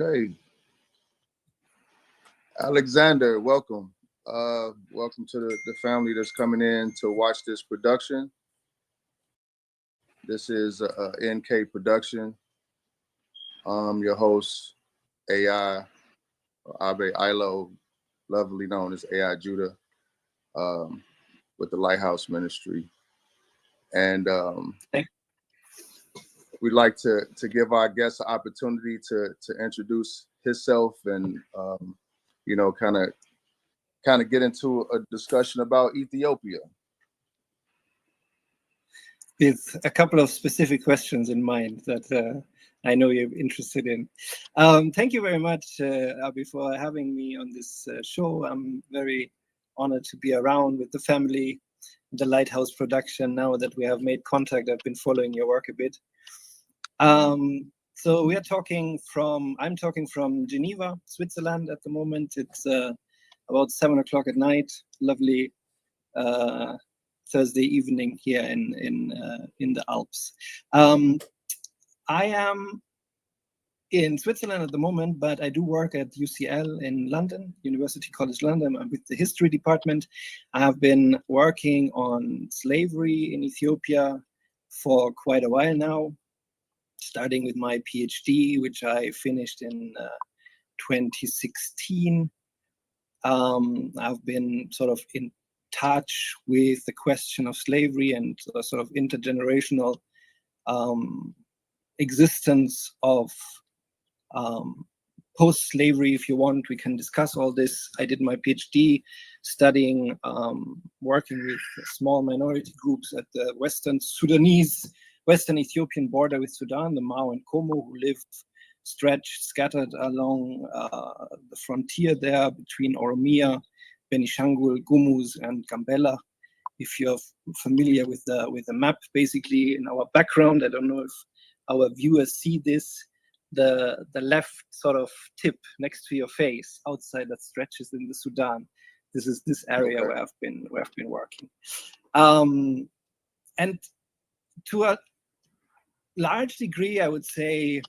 Okay. Alexander, welcome. Welcome to the family that's coming in to watch this production. This is NK production. I'm your host, AI, Abe Ilo, lovely known as AI Judah, with the Lighthouse Ministry. And we'd like to give our guests an opportunity to introduce himself and kind of get into a discussion about Ethiopia. With a couple of specific questions in mind that I know you're interested in. Thank you very much, Abi, for having me on this show. I'm very honored to be around with the family, the Lighthouse production. Now that we have made contact, I've been following your work a bit. So I'm talking from Geneva, Switzerland at the moment. It's about 7 o'clock at night. Lovely Thursday evening here in the Alps. I am in Switzerland at the moment, but I do work at UCL in London, University College London. I'm with the history department. I have been working on slavery in Ethiopia for quite a while now, starting with my PhD, which I finished in 2016. I've been sort of in touch with the question of slavery and sort of intergenerational existence of post-slavery. If you want, we can discuss all this. I did my PhD studying, working with small minority groups at the Western Ethiopian border with Sudan, the Mao and Komo, who live scattered along the frontier there between Oromia, Benishangul, Gumuz, and Gambela. If you're familiar with the map, basically in our background, I don't know if our viewers see this, the left sort of tip next to your face outside that stretches in the Sudan. This is this area where I've been working, and to a large degree, I would say.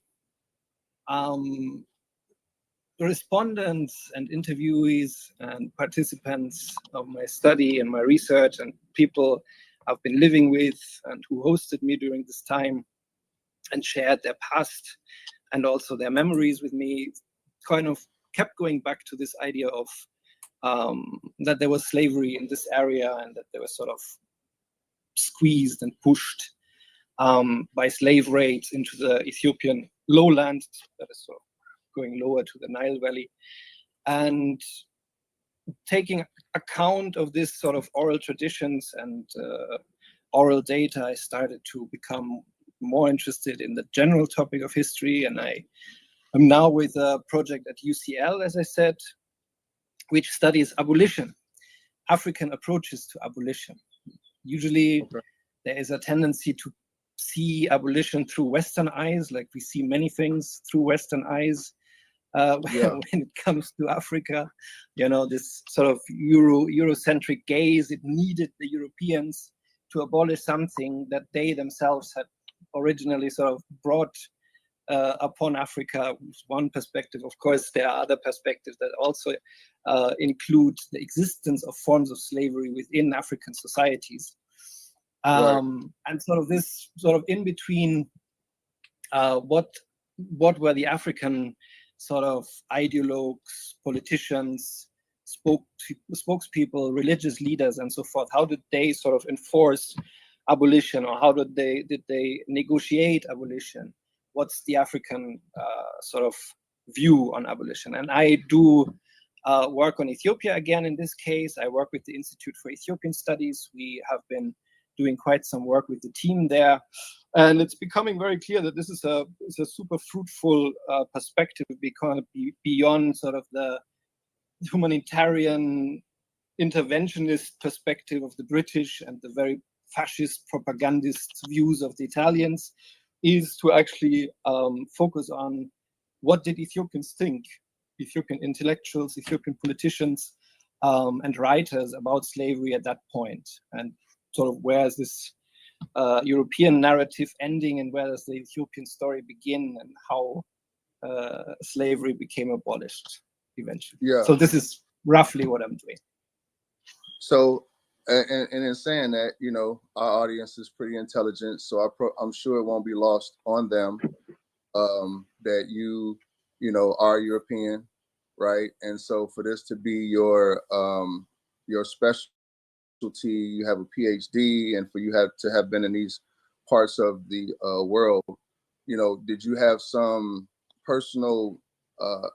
The respondents and interviewees and participants of my study and my research and people I've been living with and who hosted me during this time and shared their past and also their memories with me kind of kept going back to this idea of that there was slavery in this area and that they were sort of squeezed and pushed by slave raids into the Ethiopian lowland, that is sort of going lower to the Nile Valley, and taking account of this sort of oral traditions and oral data, I started to become more interested in the general topic of history. And I am now with a project at UCL, as I said, which studies abolition, African approaches to abolition. Usually there is a tendency to see abolition through Western eyes, like we see many things through Western eyes. When it comes to Africa, this sort of Eurocentric gaze, it needed the Europeans to abolish something that they themselves had originally sort of brought upon Africa. One perspective. Of course, there are other perspectives that also include the existence of forms of slavery within African societies. And sort of this sort of in between, what were the African sort of ideologues, politicians, spokespeople, religious leaders, and so forth? How did they sort of enforce abolition, or how did they negotiate abolition? What's the African sort of view on abolition? And I do work on Ethiopia again. In this case, I work with the Institute for Ethiopian Studies. We have been doing quite some work with the team there. And it's becoming very clear that this is a super fruitful perspective, because beyond sort of the humanitarian interventionist perspective of the British and the very fascist propagandist views of the Italians, is to actually focus on what did Ethiopians think, Ethiopian intellectuals, Ethiopian politicians, and writers about slavery at that point, and sort of where is this European narrative ending and where does the Ethiopian story begin, and how slavery became abolished eventually. Yeah. So this is roughly what I'm doing. So, and in saying that, you know, our audience is pretty intelligent, so I'm sure it won't be lost on them that you know, are European, right? And so for this to be your specialty, you have a PhD, and for you to have been in these parts of the world, you know, did you have some personal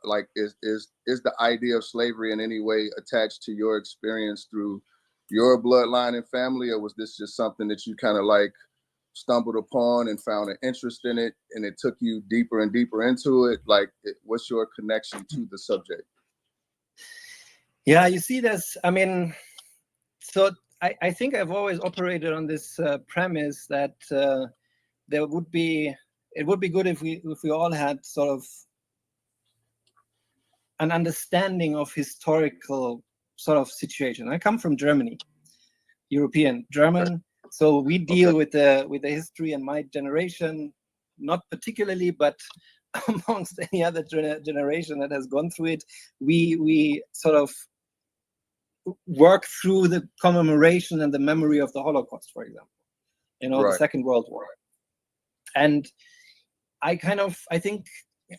like is the idea of slavery in any way attached to your experience through your bloodline and family, or was this just something that you kind of like stumbled upon and found an interest in it, and it took you deeper and deeper into it? Like, what's your connection to the subject? Yeah, you see, I mean, so I think I've always operated on this premise that it would be good if we all had sort of an understanding of historical sort of situation. I come from Germany, European German, so we deal with the history, and my generation, not particularly, but amongst any other generation that has gone through it, we sort of work through the commemoration and the memory of the Holocaust, for example, you know, the Second World War. And I think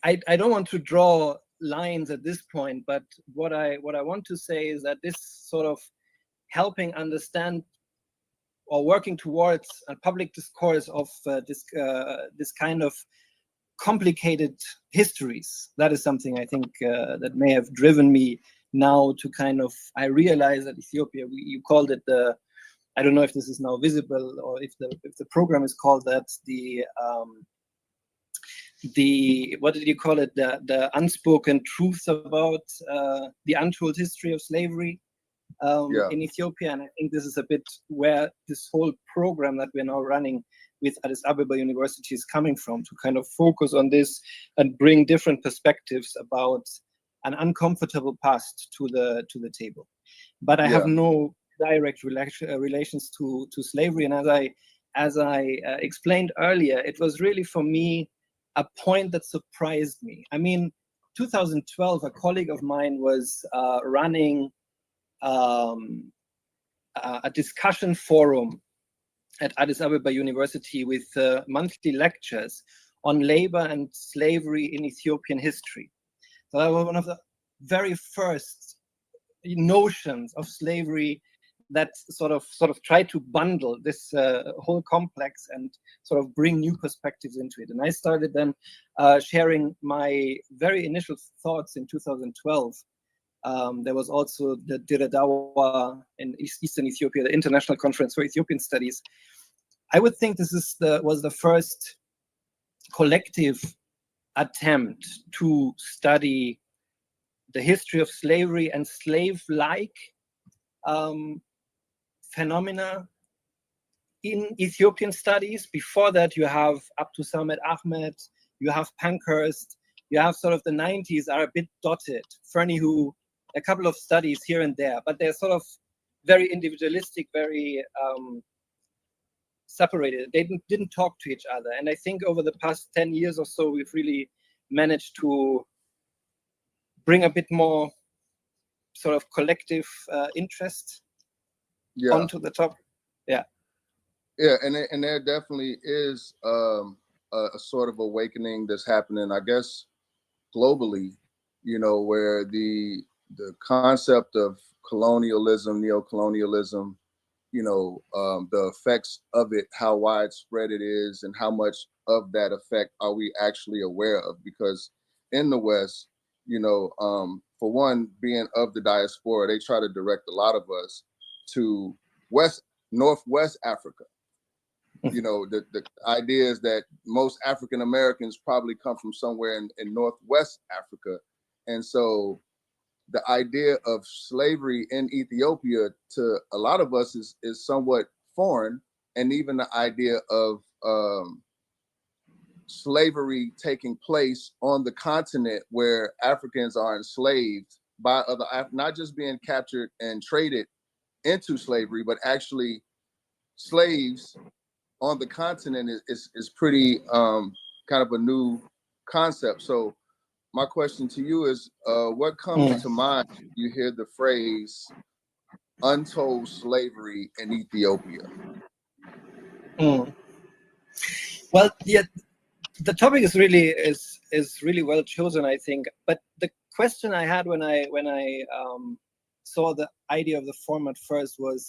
I don't want to draw lines at this point, but what I want to say is that this sort of helping understand or working towards a public discourse of this kind of complicated histories, that is something I think that may have driven me now to kind of, I realize that Ethiopia, you called it I don't know if this is now visible or if the program is called that, what did you call it? The unspoken truths about the untold history of slavery in Ethiopia. And I think this is a bit where this whole program that we're now running with Addis Ababa University is coming from, to kind of focus on this and bring different perspectives about an uncomfortable past to the table. But I have no direct relations to slavery. And as I explained earlier, it was really for me a point that surprised me. I mean, 2012, a colleague of mine was running a discussion forum at Addis Ababa University with monthly lectures on labor and slavery in Ethiopian history. So that was one of the very first notions of slavery that sort of tried to bundle this whole complex and sort of bring new perspectives into it. And I started then sharing my very initial thoughts in 2012. There was also the Diradawa in Eastern Ethiopia, the International Conference for Ethiopian Studies. I would think this was the first collective attempt to study the history of slavery and slave-like phenomena in Ethiopian studies. Before that, you have Abdus Samed Ahmed, you have Pankhurst, you have sort of the 90s are a bit dotted. Fernie, a couple of studies here and there, but they're sort of very individualistic, very separated. They didn't talk to each other. And I think over the past 10 years or so, we've really managed to bring a bit more sort of collective interest onto the top. Yeah, and there definitely is a sort of awakening that's happening, I guess, globally, you know, where the concept of colonialism, neocolonialism, you know, the effects of it, how widespread it is, and how much of that effect are we actually aware of? Because in the West, you know, for one, being of the diaspora, they try to direct a lot of us to Northwest Africa. You know, the idea is that most African Americans probably come from somewhere in Northwest Africa. And so the idea of slavery in Ethiopia to a lot of us is somewhat foreign. And even the idea of slavery taking place on the continent where Africans are enslaved by other, not just being captured and traded into slavery, but actually slaves on the continent is pretty kind of a new concept. So my question to you is, what comes to mind when you hear the phrase "untold slavery in Ethiopia"? Mm. Well, yeah, the topic is really well chosen, I think. But the question I had when I saw the idea of the format first was,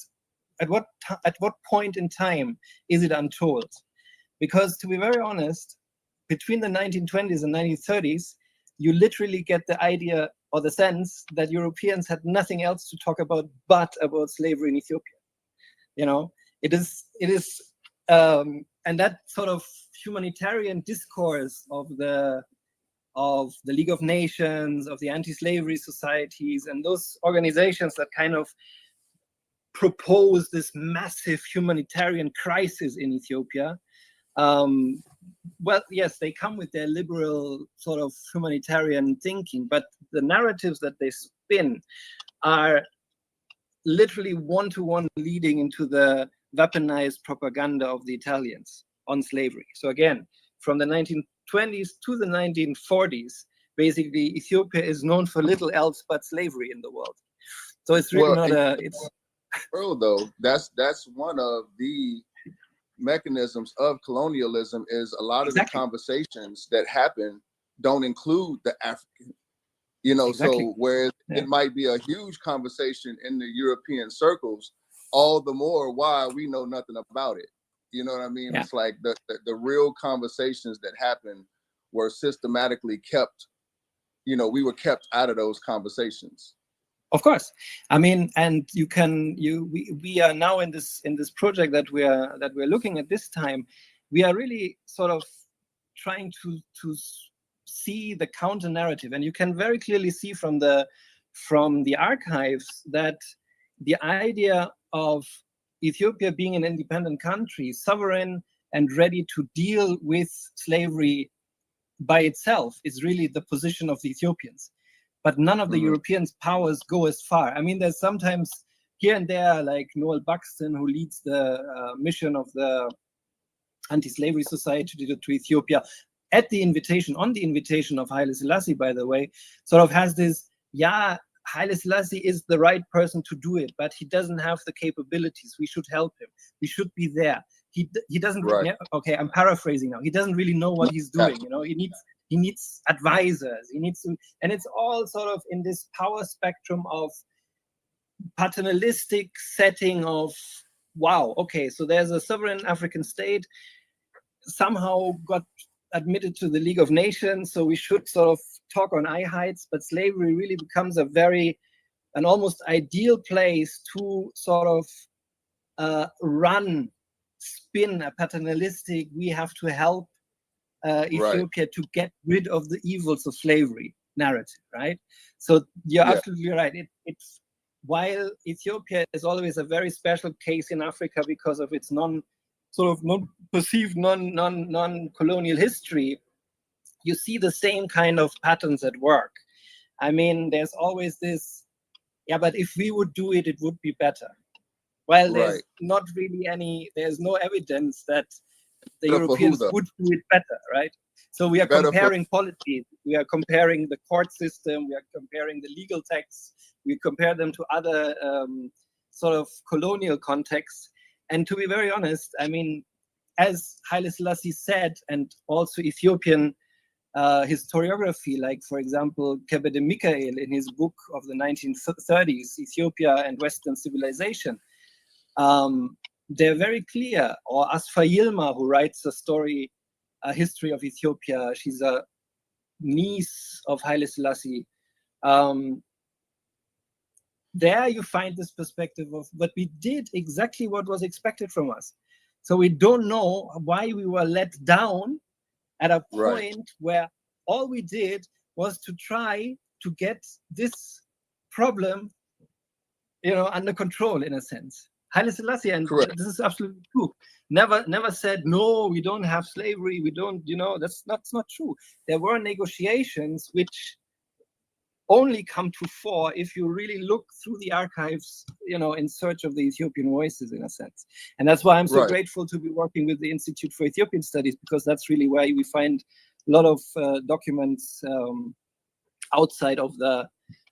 at what point in time is it untold? Because to be very honest, between the 1920s and 1930s, you literally get the idea or the sense that Europeans had nothing else to talk about but about slavery in Ethiopia. You know, it is, and that sort of humanitarian discourse of the League of Nations, of the anti-slavery societies, and those organizations that kind of propose this massive humanitarian crisis in Ethiopia. Well, yes, they come with their liberal sort of humanitarian thinking, but the narratives that they spin are literally one-to-one leading into the weaponized propaganda of the Italians on slavery. So again, from the 1920s to the 1940s, basically Ethiopia is known for little else but slavery in the world. So it's really not a, it's... Well, though, that's one of the mechanisms of colonialism, is a lot of the conversations that happen don't include the African, you know, so whereas it might be a huge conversation in the European circles, all the more why we know nothing about it. You know what I mean? It's like the real conversations that happen were systematically kept, you know, we were kept out of those conversations. Of course, I mean, and we are now in this project that we're looking at this time. We are really sort of trying to see the counter narrative, and you can very clearly see from the archives that the idea of Ethiopia being an independent country, sovereign and ready to deal with slavery by itself, is really the position of the Ethiopians. But none of the European powers go as far. I mean, there's sometimes here and there, like Noel Buxton, who leads the mission of the Anti-Slavery Society to Ethiopia, on the invitation of Haile Selassie, by the way, sort of has this, Haile Selassie is the right person to do it, but he doesn't have the capabilities. We should help him. We should be there. He doesn't, okay, I'm paraphrasing now. He doesn't really know what he's doing. You know, he needs advisors. He needs to, and it's all sort of in this power spectrum of paternalistic setting of, wow, okay, so there's a sovereign African state, somehow got admitted to the League of Nations, so we should sort of talk on eye heights, but slavery really becomes an almost ideal place to sort of spin a paternalistic, we have to help Ethiopia to get rid of the evils of slavery narrative, right? So you're absolutely right. It's while Ethiopia is always a very special case in Africa because of its non-perceived, non-colonial history, you see the same kind of patterns at work. I mean, there's always this, but if we would do it, it would be better. Well, there's not really there's no evidence that the Europeans would do it better, right? So we are comparing policies, we are comparing the court system, we are comparing the legal texts, we compare them to other sort of colonial contexts. And to be very honest, I mean, as Haile Selassie said, and also Ethiopian historiography, like, for example, Kebede Mikael in his book of the 1930s, Ethiopia and Western Civilization, they're very clear. Or Asfa Yilma, who writes a history of Ethiopia, she's a niece of Haile Selassie. There you find this perspective of, but we did exactly what was expected from us. So we don't know why we were let down at a point where all we did was to try to get this problem, under control, in a sense. Haile Selassie, and this is absolutely true, never said, no, we don't have slavery, we don't, that's not true. There were negotiations which only come to fore if you really look through the archives, in search of the Ethiopian voices, in a sense. And that's why I'm so grateful to be working with the Institute for Ethiopian Studies, because that's really where we find a lot of documents outside of the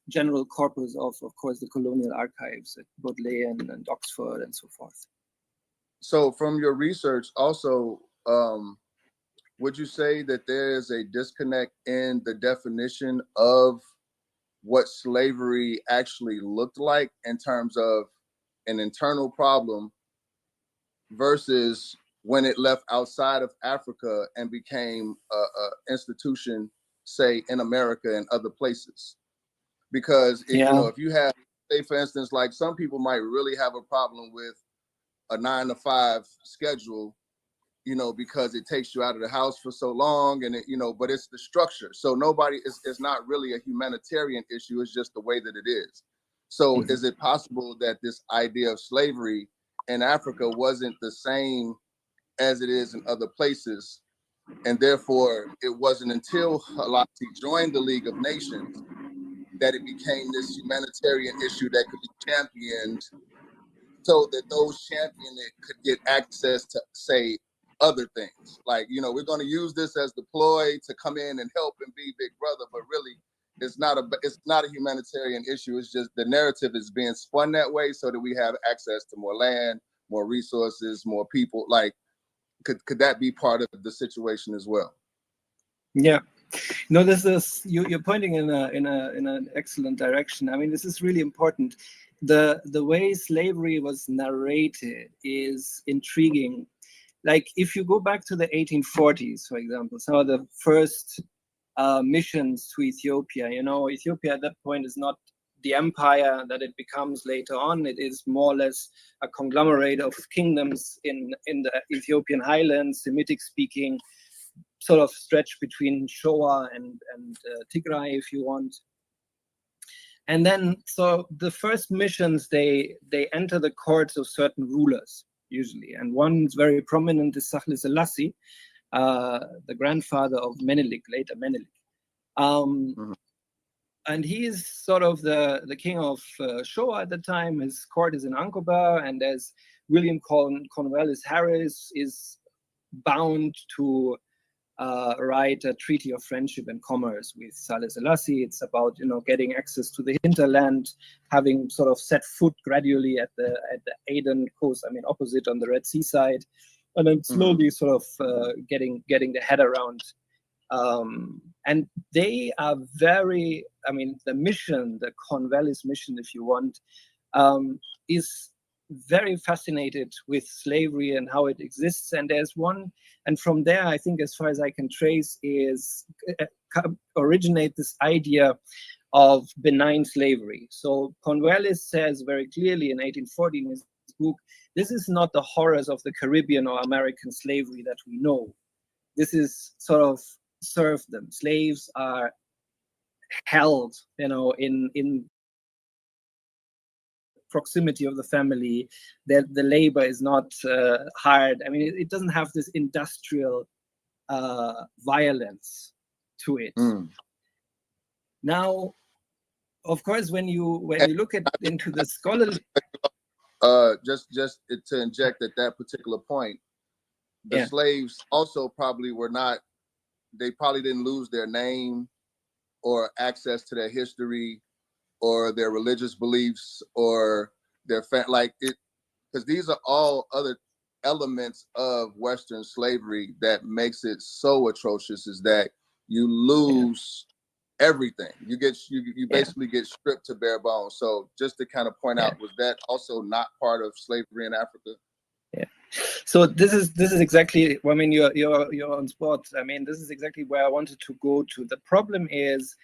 general corpus of course, the colonial archives at Bodleian and Oxford and so forth. So from your research also, would you say that there is a disconnect in the definition of what slavery actually looked like in terms of an internal problem versus when it left outside of Africa and became a institution, say, in America and other places? Because if if you have, say, for instance, like some people might really have a problem with a 9-to-5 schedule, because it takes you out of the house for so long, and but it's the structure. So it's not really a humanitarian issue. It's just the way that it is. So is it possible that this idea of slavery in Africa wasn't the same as it is in other places, and therefore it wasn't until Halati joined the League of Nations that it became this humanitarian issue that could be championed, so that those championing it could get access to, say, other things? Like, we're going to use this as the ploy to come in and help and be big brother, but really it's not a humanitarian issue. It's just the narrative is being spun that way so that we have access to more land, more resources, more people. Like, could that be part of the situation as well? Yeah. No, this is you're pointing in an excellent direction. I mean, this is really important. The way slavery was narrated is intriguing. Like, if you go back to the 1840s, for example, some of the first missions to Ethiopia. Ethiopia at that point is not the empire that it becomes later on. It is more or less a conglomerate of kingdoms in the Ethiopian highlands, Semitic-speaking, sort of stretch between Shoa and Tigray, if you want. And then, so the first missions, they enter the courts of certain rulers, usually. And one's very prominent is Sahle Selassie, the grandfather of Menelik, later Menelik. And he is sort of the king of Shoa at the time. His court is in Ankober, and as William Cornwallis Harris is bound to write a treaty of friendship and commerce with Sahle Selassie. It's about getting access to the hinterland, having sort of set foot gradually at the Aden coast. I mean, opposite on the Red Sea side, and then slowly sort of getting the head around. And they are very. I mean, the mission, the Cornwallis mission, if you want, is very fascinated with slavery and how it exists. And there's one, and from there, I think, as far as I can trace, is originate this idea of benign slavery. So Cornwallis says very clearly in 1840 in his book, this is not the horrors of the Caribbean or American slavery that we know. This is sort of serfdom. Slaves are held, in proximity of the family, that the labor is not hard. I mean, it doesn't have this industrial violence to it. Now, of course, when you look into the scholarly, just to inject at that particular point, the slaves also probably were not. They probably didn't lose their name or access to their history or their religious beliefs or their because these are all other elements of Western slavery that makes it so atrocious, is that you lose everything. You basically get stripped to bare bones. So just to kind of point out, was that also not part of slavery in Africa? Yeah. So this is exactly. I mean, you're on spot. I mean, this is exactly where I wanted to go to. The problem is,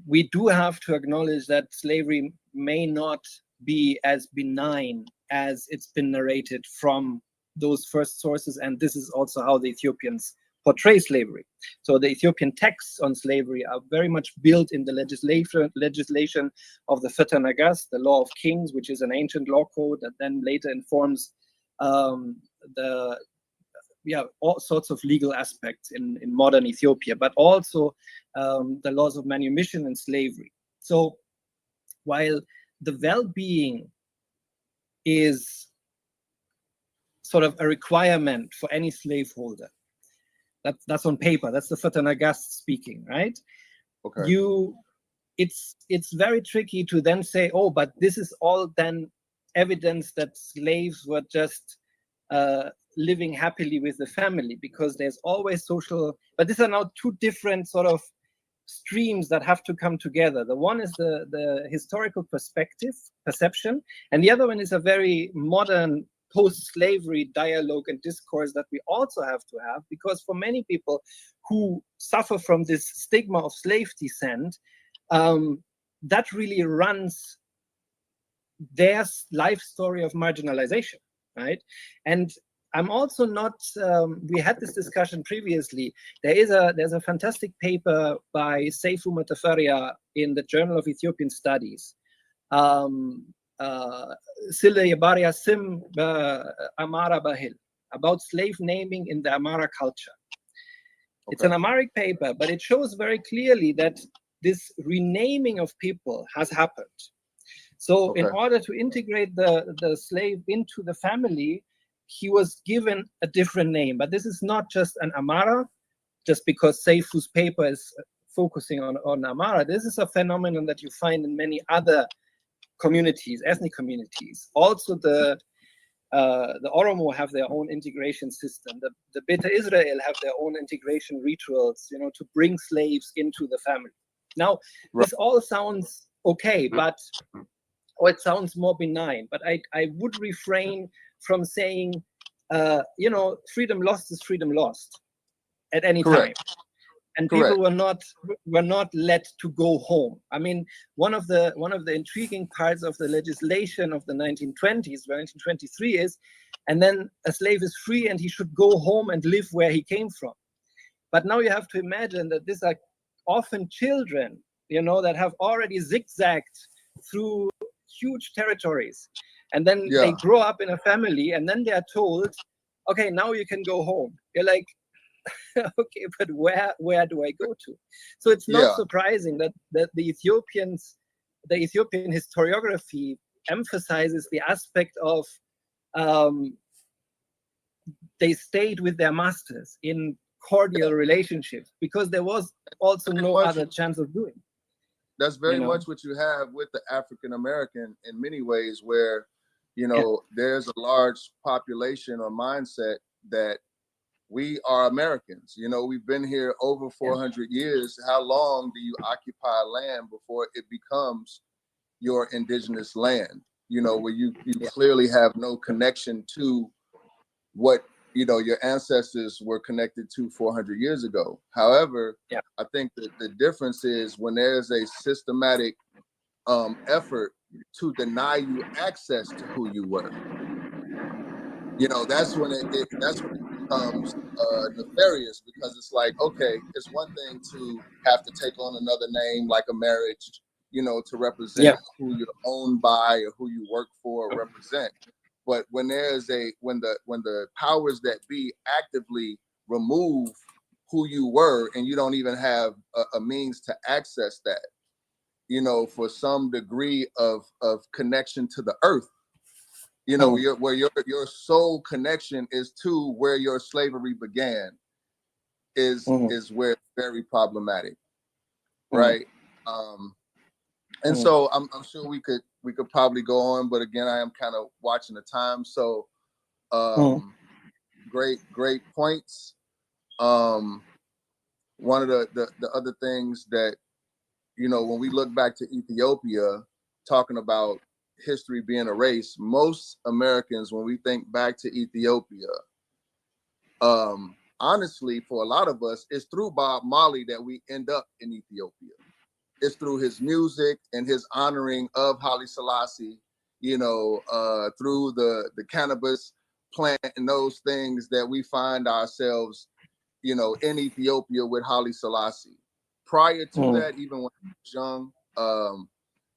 we do have to acknowledge that slavery may not be as benign as it's been narrated from those first sources, and this is also how the Ethiopians portray slavery. So the Ethiopian texts on slavery are very much built in the legislation of the Feta Nagas, the law of kings, which is an ancient law code that then later informs all sorts of legal aspects in modern Ethiopia, but also the laws of manumission and slavery. So while the well-being is sort of a requirement for any slaveholder, that's on paper, that's the Feta Nagas speaking, right? Okay. You it's very tricky to then say, oh, but this is all then evidence that slaves were just living happily with the family, because there's always social. But these are now two different sort of streams that have to come together. The one is the historical perception, and the other one is a very modern post-slavery dialogue and discourse that we also have to have, because for many people who suffer from this stigma of slave descent, that really runs their life story of marginalization, right? And I'm also not, we had this discussion previously. There's a fantastic paper by Seifu Matafaria in the Journal of Ethiopian Studies, Sile Yabaria Sim Amara Bahil, about slave naming in the Amara culture. Okay. It's an Amharic paper, but it shows very clearly that this renaming of people has happened. So in order to integrate the slave into the family, he was given a different name. But this is not just an Amara, just because Seifu's paper is focusing on Amara. This is a phenomenon that you find in many other communities, ethnic communities. Also the Oromo have their own integration system. The Beta Israel have their own integration rituals, you know, to bring slaves into the family. Now, this all sounds okay, but or it sounds more benign, but I would refrain from saying, you know, freedom lost is freedom lost at any time. And people were not let to go home. I mean, one of the intriguing parts of the legislation of the 1920s, 1923 is, and then a slave is free and he should go home and live where he came from. But now you have to imagine that these are often children, you know, that have already zigzagged through huge territories, and then they grow up in a family, and then they are told, okay, now you can go home. You're like, okay, but where do I go to? So it's not surprising that the Ethiopian historiography emphasizes the aspect of they stayed with their masters in cordial relationships, because there was also no other chance of doing. That's very much what you have with the African American in many ways, where, you know, there's a large population or mindset that we are Americans. You know, we've been here over 400 years. How long do you occupy land before it becomes your indigenous land? You know, where you clearly have no connection to what, you know, your ancestors were connected to 400 years ago. However, I think that the difference is when there's a systematic effort to deny you access to who you were. You know, that's when it becomes nefarious, because it's like, okay, it's one thing to have to take on another name like a marriage, you know, to represent who you're owned by or who you work for or represent. But when there's when the powers that be actively remove who you were, and you don't even have a means to access that, you know, for some degree of connection to the earth, you know, where your soul connection is to where your slavery began, is where it's very problematic, right? And so I'm sure we could probably go on, but again, I am kind of watching the time. So great points. One of the other things that, you know, when we look back to Ethiopia, talking about history being erased, most Americans, when we think back to Ethiopia, honestly, for a lot of us, it's through Bob Marley that we end up in Ethiopia. It's through his music and his honoring of Haile Selassie, you know, through the cannabis plant and those things that we find ourselves, you know, in Ethiopia with Haile Selassie. Prior to that, even when I was young,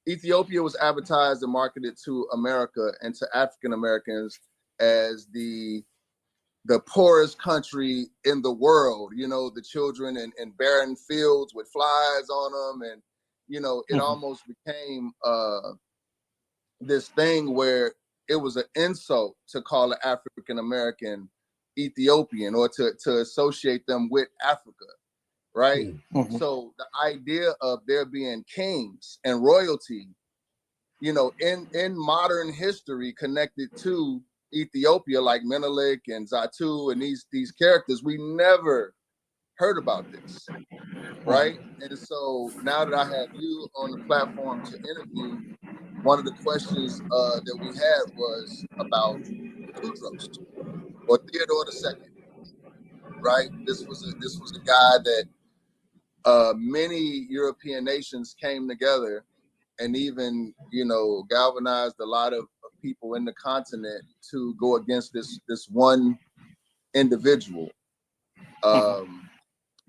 Ethiopia was advertised and marketed to America and to African Americans as the poorest country in the world. You know, the children in barren fields with flies on them, and you know, it almost became this thing where it was an insult to call an African American Ethiopian, or to associate them with Africa. right? Mhm. So the idea of there being kings and royalty, you know, in modern history connected to Ethiopia, like Menelik and Zatu and these characters, we never heard about this, right? And so now that I have you on the platform to interview, one of the questions that we had was about Tudros or Theodore II, right? This was a guy that many European nations came together and even, you know, galvanized a lot of people in the continent to go against this one individual.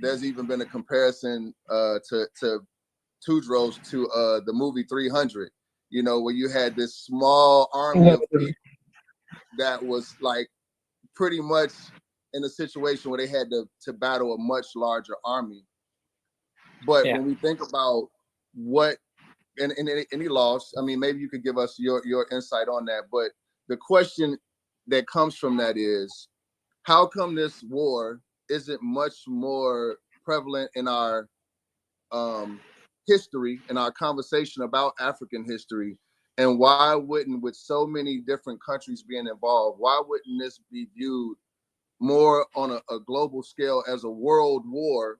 There's even been a comparison to Tudros to the movie 300, you know, where you had this small army of people that was like pretty much in a situation where they had to battle a much larger army. But Yeah. when we think about what and any loss, I mean, maybe you could give us your insight on that. But the question that comes from that is, how come this war isn't much more prevalent in our history, in our conversation about African history? And why wouldn't, with so many different countries being involved, why wouldn't this be viewed more on a global scale as a world war,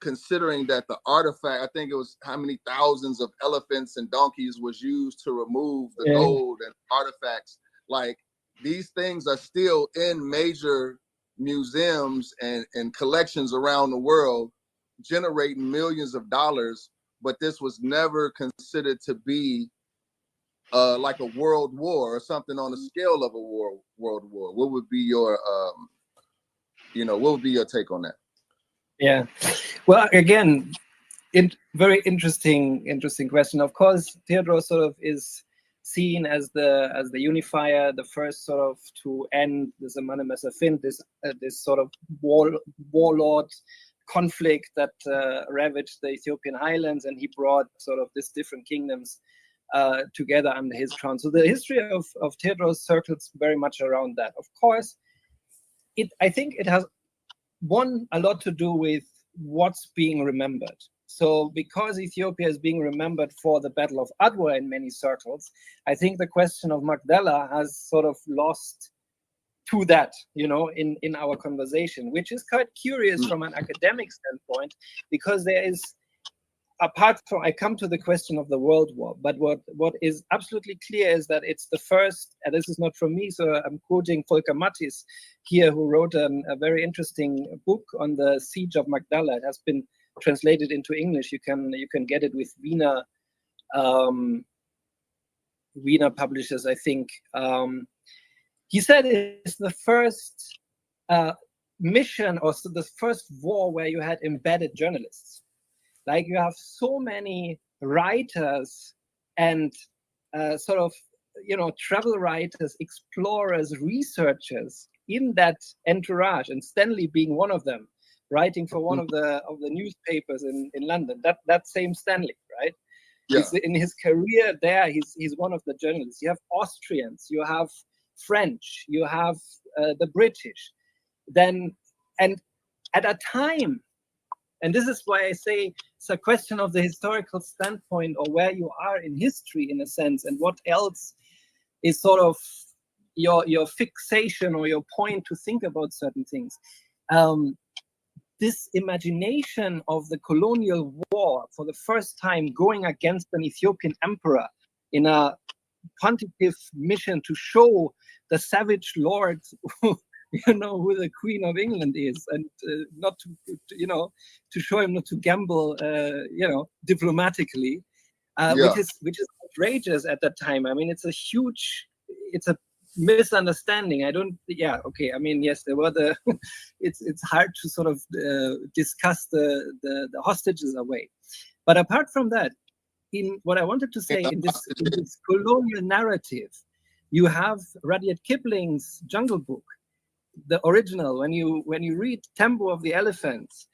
considering that the artifact, I think it was how many thousands of elephants and donkeys was used to remove the gold and artifacts. Like, these things are still in major museums and collections around the world, generating millions of dollars, but this was never considered to be like a world war or something on the scale of a world war. What would be your what would be your take on that? Yeah. Well, again, very interesting question. Of course, Theodore sort of is seen as the unifier, the first sort of to end the Zamane Mesafint, this sort of warlord conflict that ravaged the Ethiopian highlands, and he brought sort of these different kingdoms together under his crown. So the history of Theodore circles very much around that. Of course, I think it has a lot to do with what's being remembered. So because Ethiopia is being remembered for the Battle of Adwa in many circles, I think the question of Magdala has sort of lost to that, in our conversation, which is quite curious from an academic standpoint, because there is, apart from, I come to the question of the World War, but what is absolutely clear is that it's the first, and this is not from me, so I'm quoting Volker Mattis here, who wrote a very interesting book on the siege of Magdala. It has been translated into English. You can get it with Wiener publishers, I think. He said it's the first mission, or the first war where you had embedded journalists. Like, you have so many writers and sort of, travel writers, explorers, researchers in that entourage, and Stanley being one of them, writing for one of the newspapers in London. That same Stanley, right? Yeah. In his career there, he's one of the journalists. You have Austrians, you have French, you have the British. Then, and at a time, and this is why I say it's a question of the historical standpoint, or where you are in history, in a sense, and what else is sort of your fixation or your point to think about certain things. This imagination of the colonial war for the first time going against an Ethiopian emperor in a pontifical mission to show the savage lords who the Queen of England is, and not to show him not to gamble, diplomatically, which is outrageous at that time. I mean, it's a misunderstanding. I mean, yes, there were it's hard to sort of discuss the hostages away, but apart from that, in what I wanted to say, in this colonial narrative, you have Rudyard Kipling's Jungle Book, the original. When you read Tembo of the Elephants,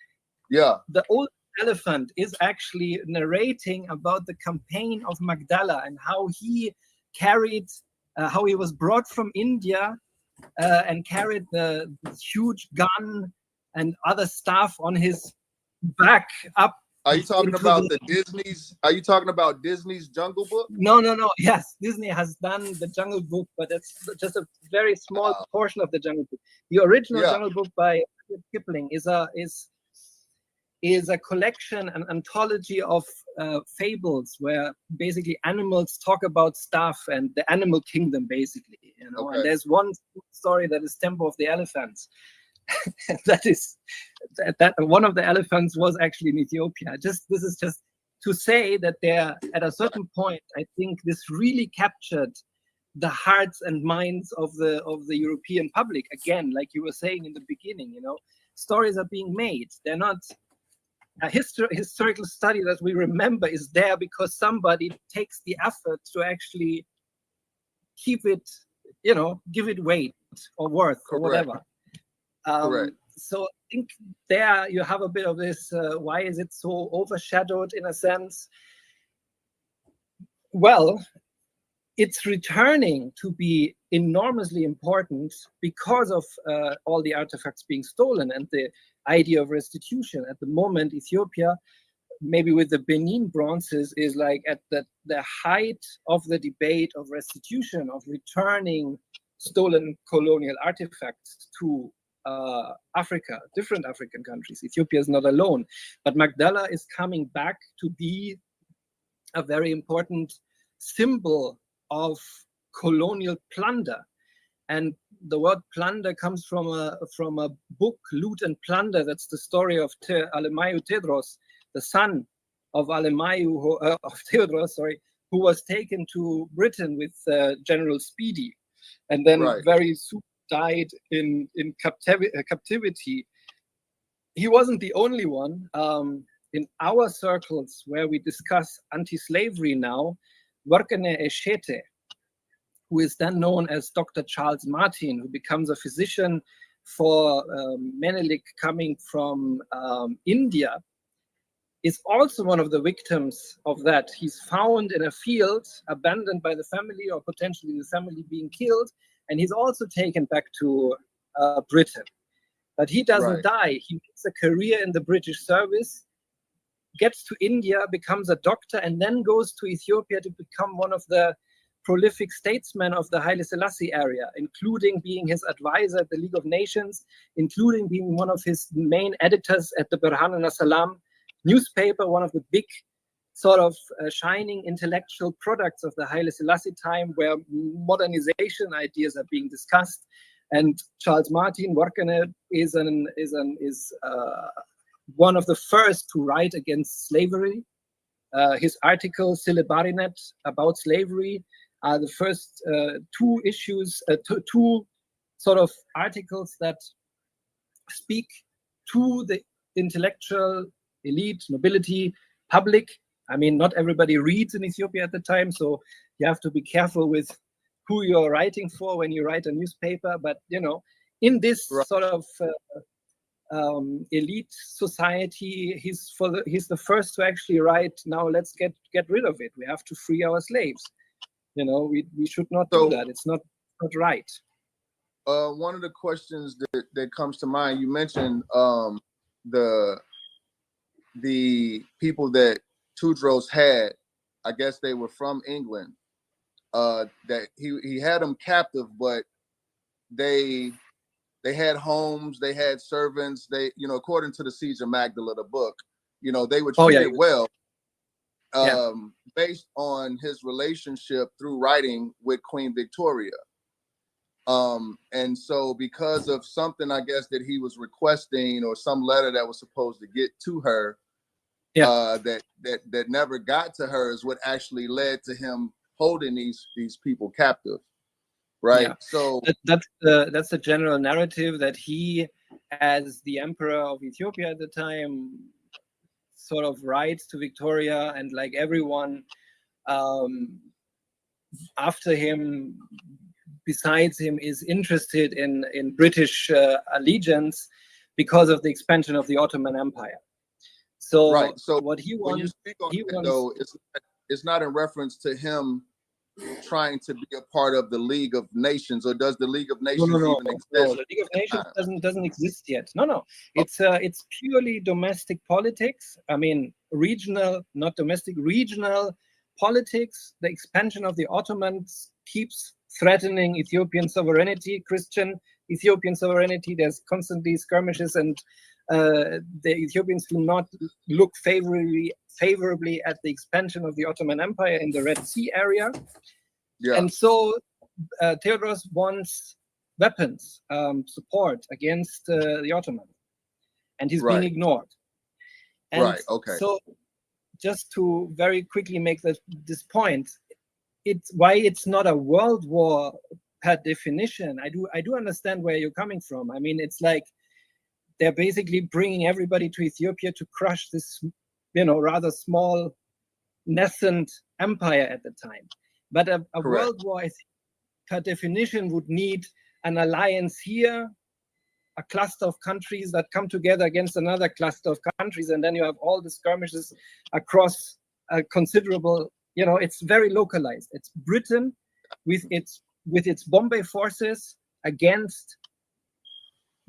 the old elephant is actually narrating about the campaign of Magdala and how he carried, how he was brought from India and carried the huge gun and other stuff on his back up. Are you talking into about the the Disney's? Are you talking about Disney's Jungle Book? No, no, no. Yes, Disney has done the Jungle Book, but it's just a very small portion of the Jungle Book. The original Yeah. Jungle Book by Kipling is a collection, an anthology of fables where basically animals talk about stuff and the animal kingdom, basically. You know, Okay. and there's one story that is Temple of the Elephants. That is that one of the elephants was actually in Ethiopia. This is just to say that there, at a certain point, I think this really captured the hearts and minds of the European public. Again, like you were saying in the beginning, you know, stories are being made. They're not a historical study that we remember is there because somebody takes the effort to actually keep it, you know, give it weight or worth or whatever. Correct. So I think there you have a bit of this, why is it so overshadowed in a sense? Well, it's returning to be enormously important because of all the artifacts being stolen and the idea of restitution. At the moment, Ethiopia, maybe with the Benin bronzes, is like at the height of the debate of restitution, of returning stolen colonial artifacts to Africa, different African countries. Ethiopia is not alone, but Magdala is coming back to be a very important symbol of colonial plunder. And the word plunder comes from a book, Loot and Plunder. That's the story of Alemayu Tedros, the son of Alemayu, of Theodros, sorry, who was taken to Britain with General Speedy, and then very soon died in captivity. He wasn't the only one. In our circles where we discuss anti-slavery now, Warkene Eshete, who is then known as Dr. Charles Martin, who becomes a physician for Menelik coming from India, is also one of the victims of that. He's found in a field, abandoned by the family, or potentially the family being killed, and he's also taken back to Britain. But he doesn't die. He makes a career in the British service, gets to India, becomes a doctor, and then goes to Ethiopia to become one of the prolific statesmen of the Haile Selassie area, including being his advisor at the League of Nations, including being one of his main editors at the Berhane Nasalam newspaper, one of the big sort of shining intellectual products of the Haile Selassie time, where modernization ideas are being discussed. And Charles Martin Warkene is one of the first to write against slavery. His article Silebarinet about slavery are the first two issues, two sort of articles that speak to the intellectual elite, nobility, public. I mean, not everybody reads in Ethiopia at the time, so you have to be careful with who you're writing for when you write a newspaper. But, you know, in this sort of elite society, he's the first to actually write, now let's get rid of it. We have to free our slaves. You know, we should not do that. It's not right. One of the questions that comes to mind, you mentioned the people that Tewodros had, I guess they were from England, that he had them captive, but they had homes, they had servants, they, you know, according to the Siege of Magdala, the book, you know, they were treated well, based on his relationship through writing with Queen Victoria. And so because of something, I guess, that he was requesting, or some letter that was supposed to get to her, that never got to her, is what actually led to him holding these people captive. Right. So that's the general narrative, that he, as the emperor of Ethiopia at the time, sort of writes to Victoria, and like everyone after him, besides him, is interested in British allegiance because of the expansion of the Ottoman Empire. So, so what he wants, when you speak on it, though, it's not in reference to him trying to be a part of the League of Nations, or does the League of No, Nations no, no, even no. exist? The League of Nations Time? doesn't exist yet. No, no. Oh, It's purely domestic politics. I mean, regional, not domestic, regional politics. The expansion of the Ottomans keeps threatening Ethiopian sovereignty, Christian Ethiopian sovereignty. There's constantly skirmishes, and the Ethiopians do not look favorably at the expansion of the Ottoman Empire in the Red Sea area. yeah, And so Theodorus wants weapons support against the Ottomans, and he's being right, ignored. And right, okay, so, just to very quickly make this point, it's why it's not a world war per definition. I do understand where you're coming from. I mean, it's like they're basically bringing everybody to Ethiopia to crush this, rather small, nascent empire at the time. But a world war, I think, per definition, would need an alliance here, a cluster of countries that come together against another cluster of countries, and then you have all the skirmishes across a considerable. It's very localized. It's Britain with its Bombay forces against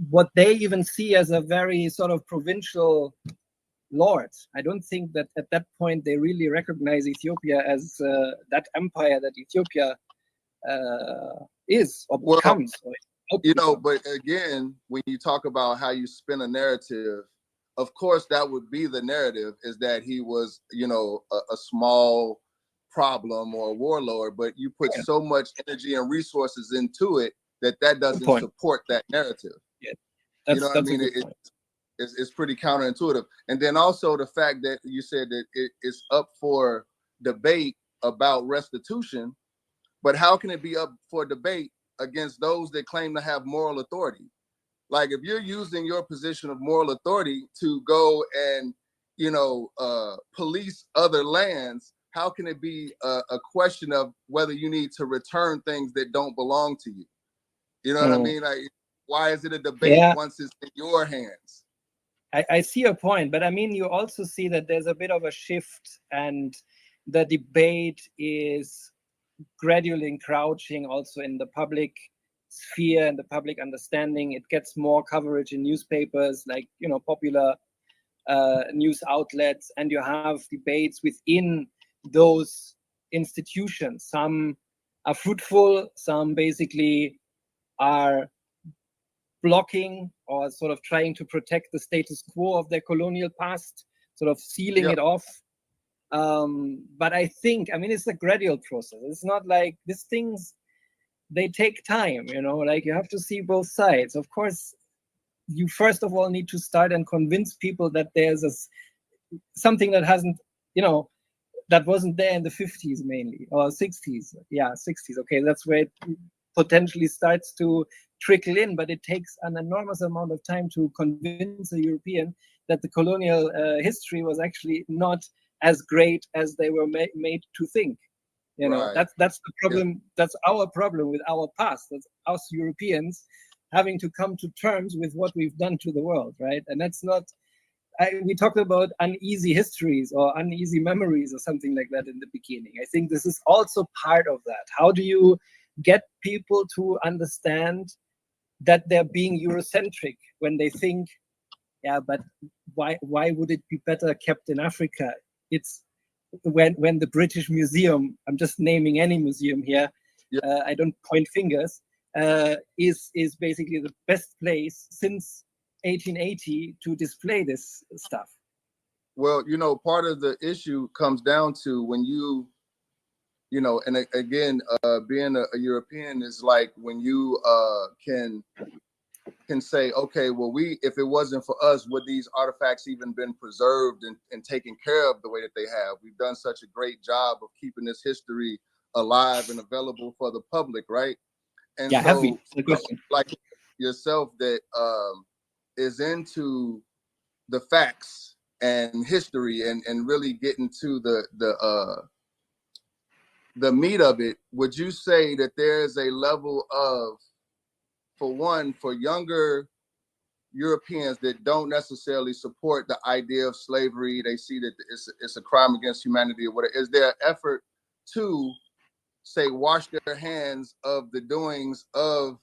what they even see as a very sort of provincial lord. I don't think that at that point they really recognize Ethiopia as that empire that Ethiopia is or becomes. But again, when you talk about how you spin a narrative, of course, that would be the narrative, is that he was, a small problem or a warlord, but you put so much energy and resources into it that doesn't support that narrative. Yeah. You know what I mean? It's pretty counterintuitive. And then also the fact that you said that it's up for debate about restitution, but how can it be up for debate against those that claim to have moral authority? Like, if you're using your position of moral authority to go and, police other lands, how can it be a question of whether you need to return things that don't belong to you? You know what I mean? Like, why is it a debate once it's in your hands? I see your point, but I mean, you also see that there's a bit of a shift, and the debate is gradually encroaching also in the public sphere and the public understanding. It gets more coverage in newspapers, like, popular news outlets, and you have debates within those institutions. Some are fruitful, some basically are blocking or sort of trying to protect the status quo of their colonial past, sort of sealing it off. But I think, it's a gradual process. It's not like these things, they take time, like you have to see both sides. Of course, you first of all need to start and convince people that there's something that hasn't, that wasn't there in the 50s mainly, or 60s. Yeah, 60s. Okay, that's where it potentially starts to trickle in, but it takes an enormous amount of time to convince a European that the colonial history was actually not as great as they were made to think. That's the problem. That's our problem with our past. That's us Europeans having to come to terms with what we've done to the world, right? And that's not. We talked about uneasy histories or uneasy memories or something like that in the beginning. I think this is also part of that. How do you get people to understand that they're being Eurocentric when they think, but why would it be better kept in Africa? It's when the British Museum, I'm just naming any museum here, I don't point fingers, is basically the best place since 1880 to display this stuff. Well, part of the issue comes down to when and again, being a European is like when you can say, okay, well, if it wasn't for us, would these artifacts even been preserved and taken care of the way that they have? We've done such a great job of keeping this history alive and available for the public, right? And so, like yourself, that is into the facts and history and really getting to the meat of it, would you say that there's a level of, for one, for younger Europeans that don't necessarily support the idea of slavery, they see that it's a crime against humanity or whatever, is there an effort to say, wash their hands of the doings of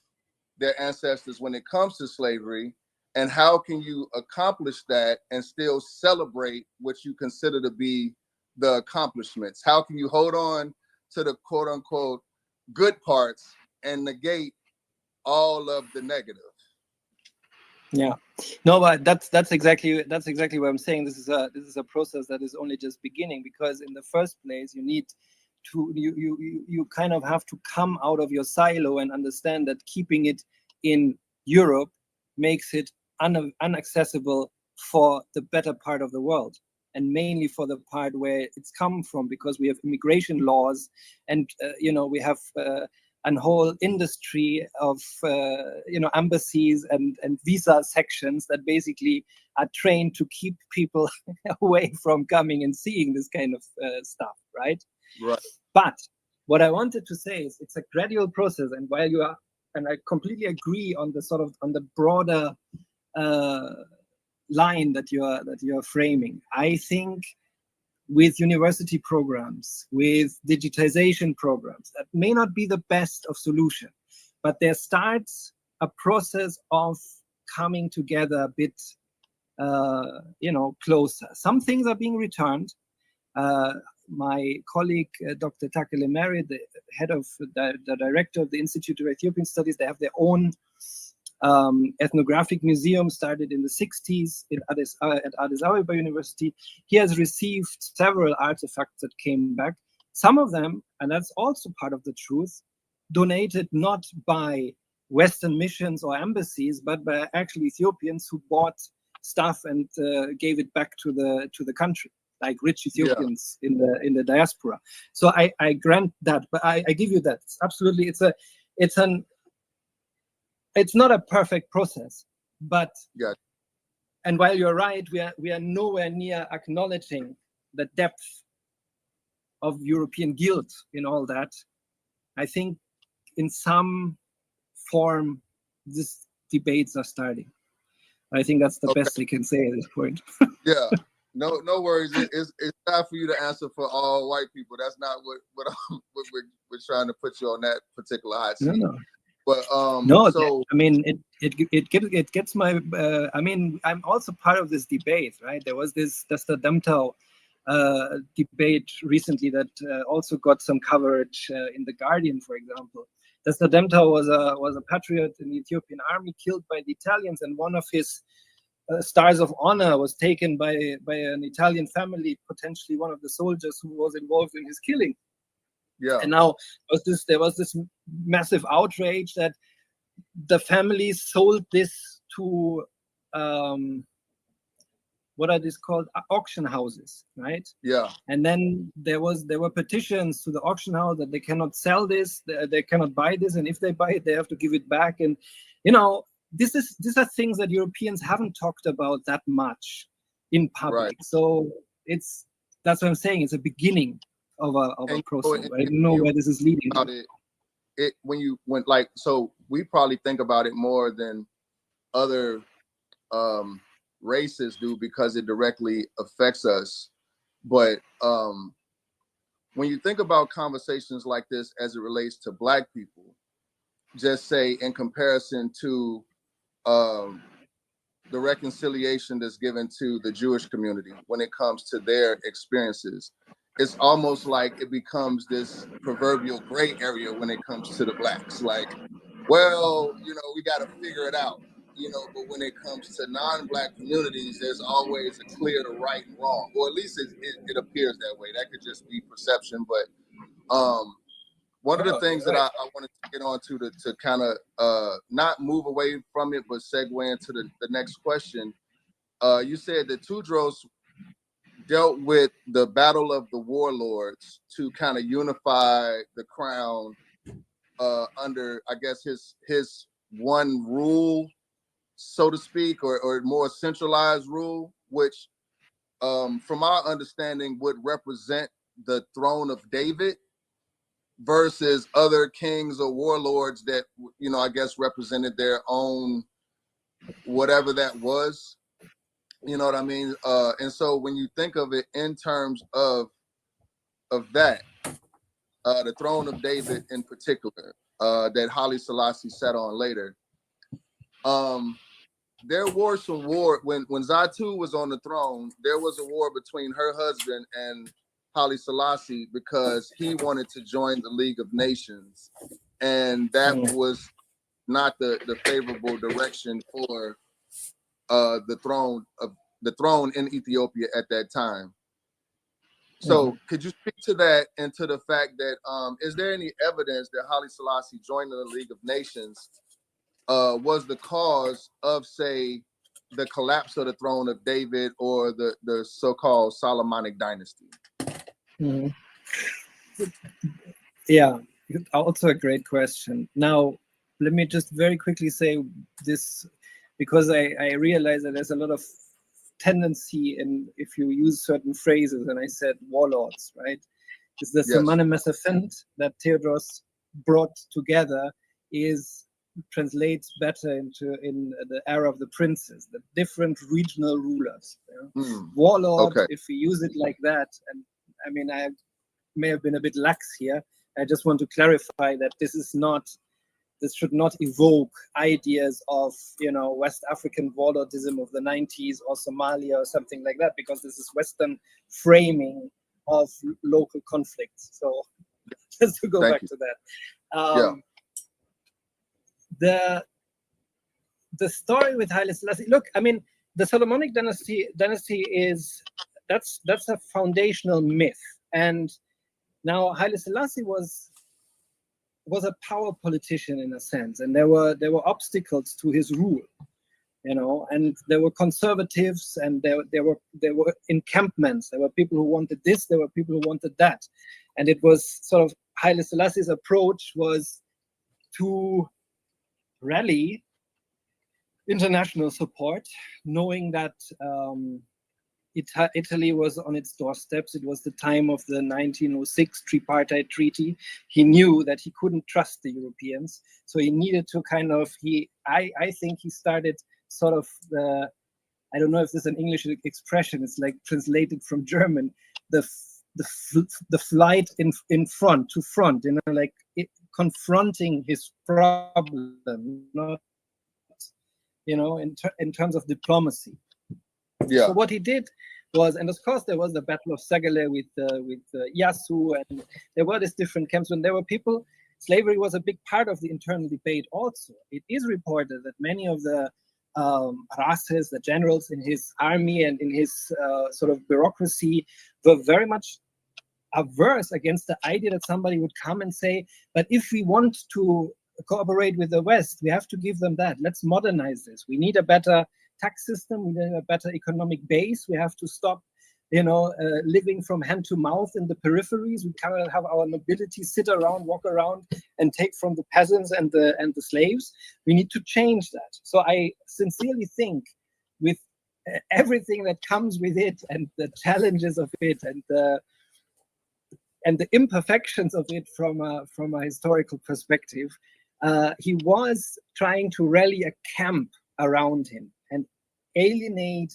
their ancestors when it comes to slavery? And how can you accomplish that and still celebrate what you consider to be the accomplishments? How can you hold on to the quote unquote good parts and negate all of the negative? Yeah, no, but that's exactly what I'm saying. This is a process that is only just beginning, because in the first place you need to you kind of have to come out of your silo and understand that keeping it in Europe makes it inaccessible for the better part of the world, and mainly for the part where it's come from, because we have immigration laws, and we have a whole industry of embassies and visa sections that basically are trained to keep people away from coming and seeing this kind of stuff, right? Right. But what I wanted to say is it's a gradual process, and while you are, and I completely agree on the broader line that you are framing. I think with university programs, with digitization programs, that may not be the best of solution, but there starts a process of coming together a bit, closer. Some things are being returned. My colleague, Dr. Takele Mary, the head of the director of the Institute of Ethiopian Studies, they have their own ethnographic museum started in the 60s at Addis Ababa University. He has received several artifacts that came back. Some of them, and that's also part of the truth, donated not by Western missions or embassies, but by actually Ethiopians who bought stuff and gave it back to the country, like rich Ethiopians in the diaspora. So I grant that, but I give you that. It's absolutely, it's not a perfect process, but and while you're right, we are nowhere near acknowledging the depth of European guilt in all that. I think in some form, these debates are starting. I think that's the best I can say at this point. Yeah, no worries. It's not for you to answer for all white people. That's not what we're trying to put you on that particular hot seat. No. But no, so I mean it gets my. I mean, I'm also part of this debate, right? There was this the Demtau debate recently that also got some coverage in the Guardian, for example. Desta Demtau was a patriot in the Ethiopian army, killed by the Italians, and one of his stars of honor was taken by an Italian family, potentially one of the soldiers who was involved in his killing. Yeah. And now there was this massive outrage that the family sold this to what are these called, auction houses, right? Yeah. And then there were petitions to the auction house that they cannot sell this, they cannot buy this, and if they buy it, they have to give it back. And these are things that Europeans haven't talked about that much in public. Right. So that's what I'm saying. It's a beginning of a process. I don't know where this is leading to. So we probably think about it more than other races do because it directly affects us. But when you think about conversations like this as it relates to Black people, just say in comparison to the reconciliation that's given to the Jewish community when it comes to their experiences, it's almost like it becomes this proverbial gray area when it comes to the Blacks. Like, well, we got to figure it out, but when it comes to non-Black communities, there's always a clear to right and wrong, or at least it appears that way. That could just be perception. But one of the things that I wanted to get on to kind of not move away from it, but segue into the next question. You said that Tewodros dealt with the battle of the warlords to kind of unify the crown under, I guess, his one rule, so to speak, or more centralized rule, which from our understanding would represent the throne of David versus other kings or warlords that, I guess represented their own, whatever that was. You know what I mean? And so when you think of it in terms of that, the throne of David in particular, that Haile Selassie sat on later. There were some war when Zatu was on the throne. There was a war between her husband and Haile Selassie because he wanted to join the League of Nations, and that was not the favorable direction for the throne in Ethiopia at that time. So could you speak to that and to the fact that is there any evidence that Haile Selassie joining the League of Nations was the cause of, say, the collapse of the throne of David or the so-called Solomonic dynasty? Yeah, also a great question. Now, let me just very quickly say this, because I realize that there's a lot of tendency in, if you use certain phrases, and I said warlords, right? Is the Semane Mesafint that Theodros brought together translates better into in the era of the princes, the different regional rulers. Warlord, if we use it like that, and I mean, I may have been a bit lax here. I just want to clarify that this should not evoke ideas of, West African warlordism of the 90s or Somalia or something like that, because this is Western framing of local conflicts. So just to go back to that. The story with Haile Selassie, look, I mean, the Solomonic dynasty is that's a foundational myth. And now Haile Selassie was a power politician in a sense, and there were obstacles to his rule, and there were conservatives, and there were encampments. There were people who wanted this, there were people who wanted that, and it was sort of Haile Selassie's approach was to rally international support, knowing that Italy was on its doorsteps. It was the time of the 1906 tripartite treaty. He knew that he couldn't trust the Europeans, so he needed to I think he started sort of I don't know if this is an English expression, it's like translated from German, the flight in front, like confronting his problem, not, in terms of diplomacy. So what he did was, and of course there was the Battle of Sagale with Yasu, and there were these different camps, and there were people. Slavery was a big part of the internal debate also. It is reported that many of the rases, the generals in his army and in his sort of bureaucracy, were very much averse against the idea that somebody would come and say, but if we want to cooperate with the West, we have to give them that. Let's modernize this. We need a better tax system. We need a better economic base. We have to stop, living from hand to mouth in the peripheries. We cannot have our nobility sit around, walk around, and take from the peasants and the slaves. We need to change that. So I sincerely think, with everything that comes with it, and the challenges of it, and the imperfections of it from a historical perspective, he was trying to rally a camp around him and alienate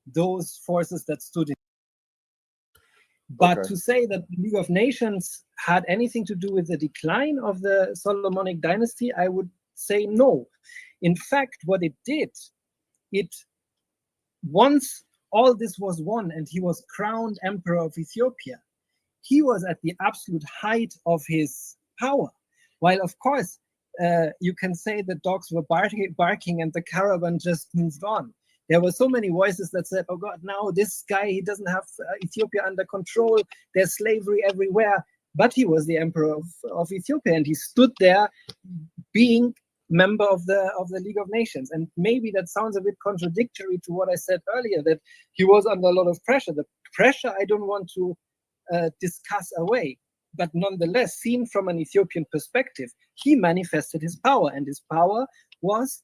those forces that stood in. But to say that the League of Nations had anything to do with the decline of the Solomonic dynasty, I would say no. In fact, what it did, once all this was won and he was crowned Emperor of Ethiopia, he was at the absolute height of his power. While, of course, you can say the dogs were barking and the caravan just moved on. There were so many voices that said, oh God, now this guy, he doesn't have Ethiopia under control. There's slavery everywhere. But he was the emperor of Ethiopia, and he stood there being member of the League of Nations. And maybe that sounds a bit contradictory to what I said earlier, that he was under a lot of pressure. The pressure I don't want to discuss away. But nonetheless, seen from an Ethiopian perspective, he manifested his power, and his power was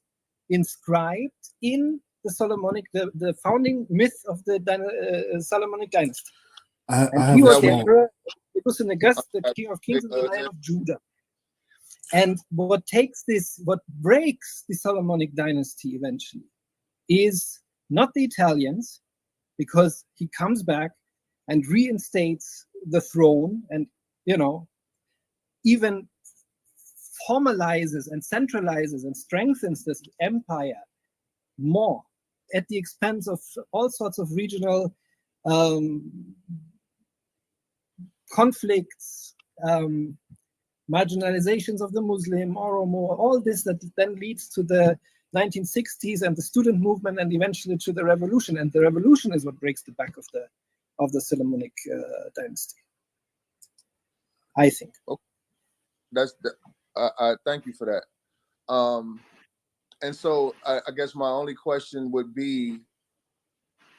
inscribed in the Solomonic, the founding myth of the Solomonic dynasty. And he was the emperor, Negus, the king of kings in the line of Judah. And what breaks the Solomonic dynasty eventually is not the Italians, because he comes back and reinstates the throne, and even formalizes and centralizes and strengthens this empire more at the expense of all sorts of regional conflicts, marginalizations of the Muslim, Oromo, all this that then leads to the 1960s and the student movement, and eventually to the revolution. And the revolution is what breaks the back of the Solomonic dynasty, I think. Okay. Thank you for that. And so I guess my only question would be,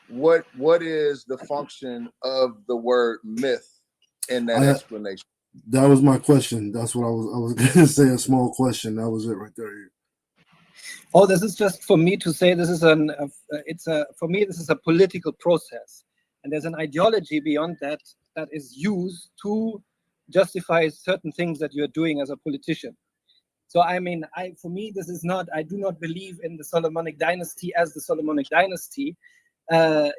what is the function of the word myth in that explanation? That was my question. That's what I was gonna say, a small question. That was it right there. Oh, this is just for me to say, this is for me, this is a political process. And there's an ideology beyond that is used to justify certain things that you're doing as a politician. So I mean, for me, this is not, I do not believe in the Solomonic dynasty as the Solomonic dynasty, as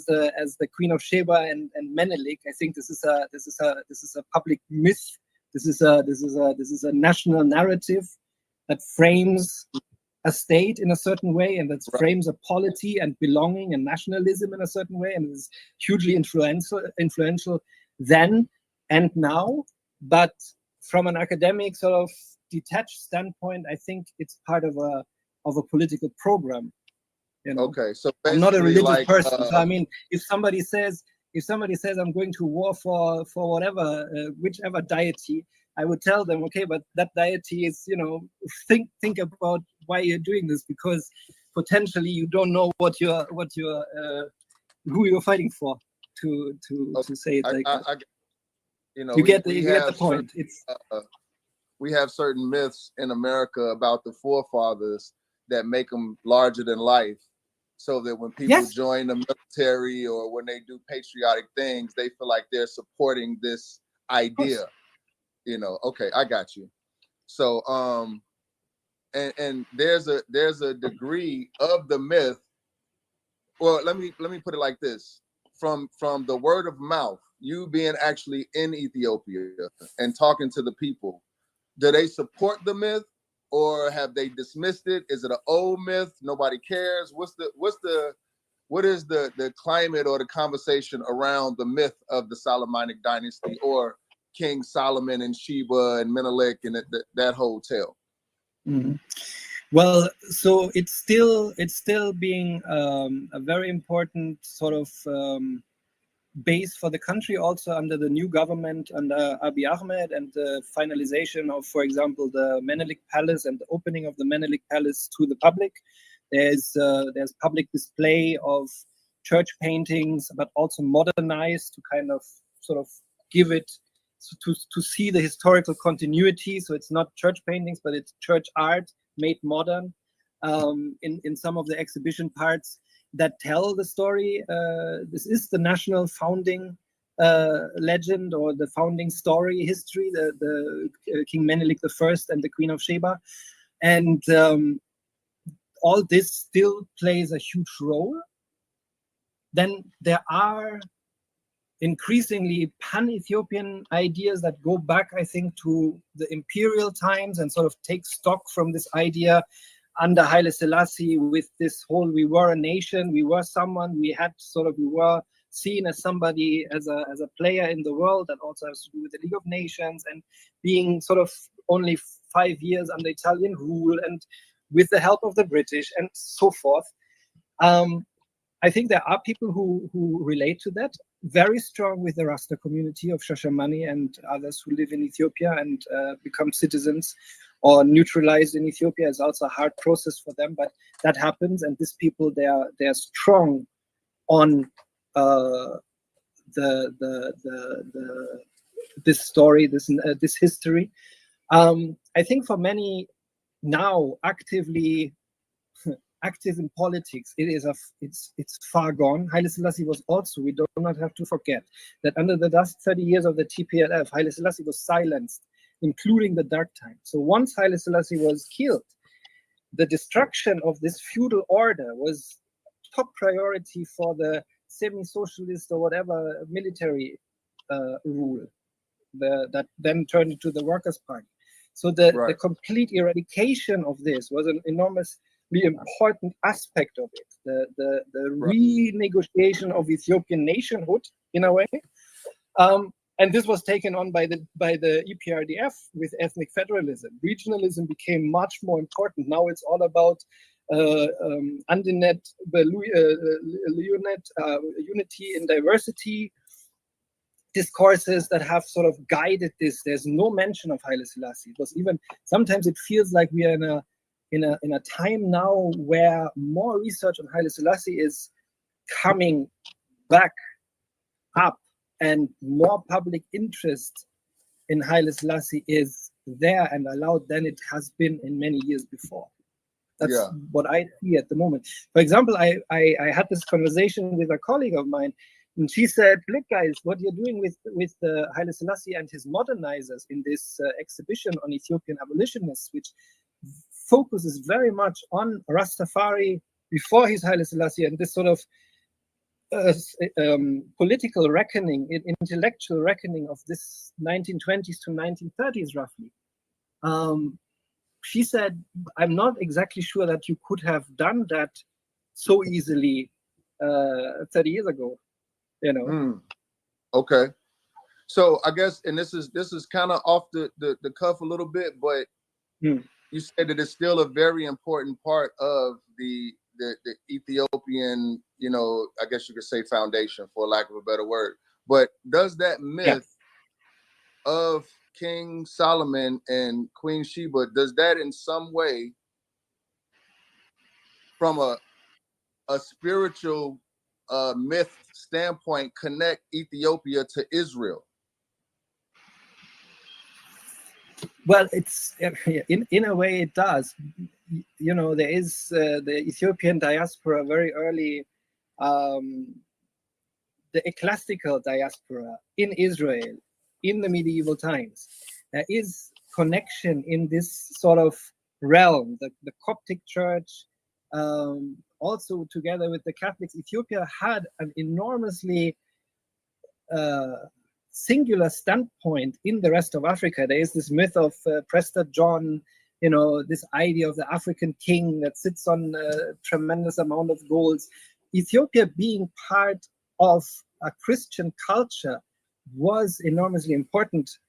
the Queen of Sheba and Menelik. I think this is a public myth. This is a national narrative that frames a state in a certain way, and that frames a polity and belonging and nationalism in a certain way, and is hugely influential then and now. But from an academic sort of detached standpoint, I think it's part of a political program. Okay, so I'm not a religious person. So I mean, if somebody says I'm going to war for whatever, whichever deity, I would tell them, okay, but that deity is, think about why you're doing this, because potentially you don't know who you're fighting for. To say it like that. You get the point. We have certain myths in America about the forefathers that make them larger than life, so that when people join the military or when they do patriotic things, they feel like they're supporting this idea. Okay, I got you. So and there's a degree of the myth. Well, let me put it like this. From the word of mouth, you being actually in Ethiopia and talking to the people, do they support the myth, or have they dismissed it? Is it an old myth? Nobody cares. What is the climate or the conversation around the myth of the Solomonic dynasty, or King Solomon and Sheba and Menelik and that whole tale? Mm-hmm. Well, so it's still being a very important sort of base for the country, also under the new government under Abiy Ahmed, and the finalization of, for example, the Menelik Palace and the opening of the Menelik Palace to the public. There's public display of church paintings, but also modernized to kind of sort of give it to see the historical continuity. So it's not church paintings, but it's church art made modern in some of the exhibition parts that tell the story. This is the national founding legend, or the founding story history, the King Menelik I and the Queen of Sheba. And all this still plays a huge role. Then there are increasingly pan-Ethiopian ideas that go back, I think, to the imperial times and sort of take stock from this idea under Haile Selassie, with this whole, we were a nation, we were someone, we were seen as somebody, as a player in the world. That also has to do with the League of Nations, and being sort of only 5 years under Italian rule, and with the help of the British and so forth. I think there are people who relate to that, very strong with the Rasta community of Shashamani and others who live in Ethiopia and become citizens or neutralized in Ethiopia. Is also a hard process for them, but that happens. And these people, they are strong on this story, this history. I think for many now active in politics, it's far gone. Haile Selassie was also, we do not have to forget that under the last 30 years of the TPLF, Haile Selassie was silenced, including the dark time. So once Haile Selassie was killed, the destruction of this feudal order was top priority for the semi-socialist or whatever military rule that then turned into the Workers' Party. So the Right. complete eradication of this was an enormously important aspect of it. The Right. renegotiation of Ethiopian nationhood in a way. And this was taken on by the EPRDF with ethnic federalism. Regionalism became much more important. Now it's all about unity in diversity discourses that have sort of guided this. There's no mention of Haile Selassie. It was even sometimes it feels like we are in a time now where more research on Haile Selassie is coming back up, and more public interest in Haile Selassie is there and allowed than it has been in many years before. That's what I see at the moment. For example, I had this conversation with a colleague of mine, and she said, "Look, guys, what you're doing with Haile Selassie and his modernizers in this exhibition on Ethiopian abolitionists, which focuses very much on Rastafari before his Haile Selassie and this sort of political reckoning, intellectual reckoning of this 1920s to 1930s, roughly." She said, "I'm not exactly sure that you could have done that so easily 30 years ago." You know. Okay. So I guess, and this is kind of off the cuff a little bit, but you said that it's still a very important part of the Ethiopian, you know, I guess you could say foundation, for lack of a better word. But does that myth of King Solomon and Queen Sheba, does that in some way, from a spiritual myth standpoint, connect Ethiopia to Israel? Well, it's in a way it does. You know, there is the Ethiopian diaspora very early, the ecclesiastical diaspora in Israel in the medieval times. There is connection in this sort of realm. The Coptic Church, also together with the Catholics, Ethiopia had an enormously singular standpoint in the rest of Africa. There is this myth of Prester John, you know, this idea of the African king that sits on a tremendous amount of golds. Ethiopia being part of a Christian culture was enormously important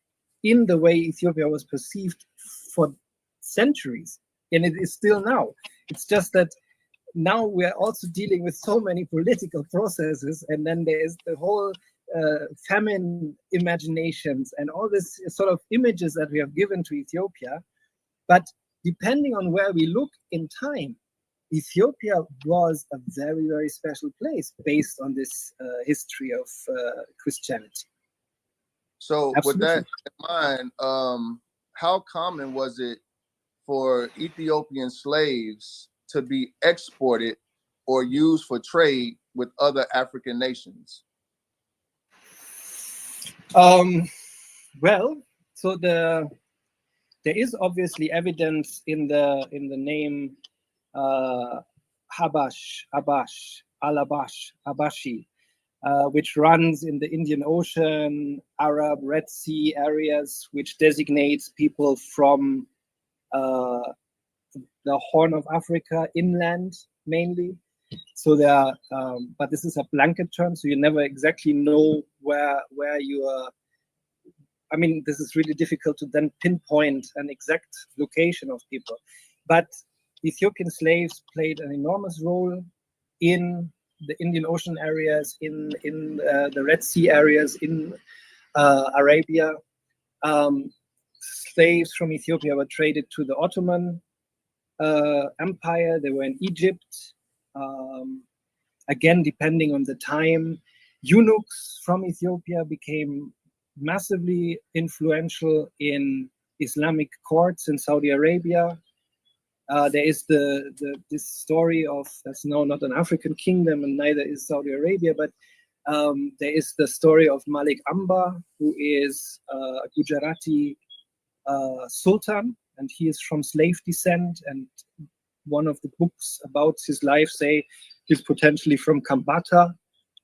in the way Ethiopia was perceived for centuries, and it is still now. It's just that now we're also dealing with so many political processes, and then there is the whole famine imaginations and all this sort of images that we have given to Ethiopia. But depending on where we look in time, Ethiopia was a very, very special place based on this history of Christianity. So Absolutely. with that in mind, how common was it for Ethiopian slaves to be exported or used for trade with other African nations? Well, so there is obviously evidence in the name Habash, Abash, Alabash, Abashi, which runs in the Indian Ocean, Arab, Red Sea areas, which designates people from the Horn of Africa inland mainly. So there are, but this is a blanket term, so you never exactly know where you are. I mean, this is really difficult to then pinpoint an exact location of people. But Ethiopian slaves played an enormous role in the Indian Ocean areas, in the Red Sea areas, in Arabia. Slaves from Ethiopia were traded to the Ottoman Empire. They were in Egypt. Again, depending on the time, eunuchs from Ethiopia became massively influential in Islamic courts in Saudi Arabia. There is this story of, that's now not an African kingdom and neither is Saudi Arabia, but there is the story of Malik Amba, who is a Gujarati sultan, and he is from slave descent, and one of the books about his life say he's potentially from Kambata.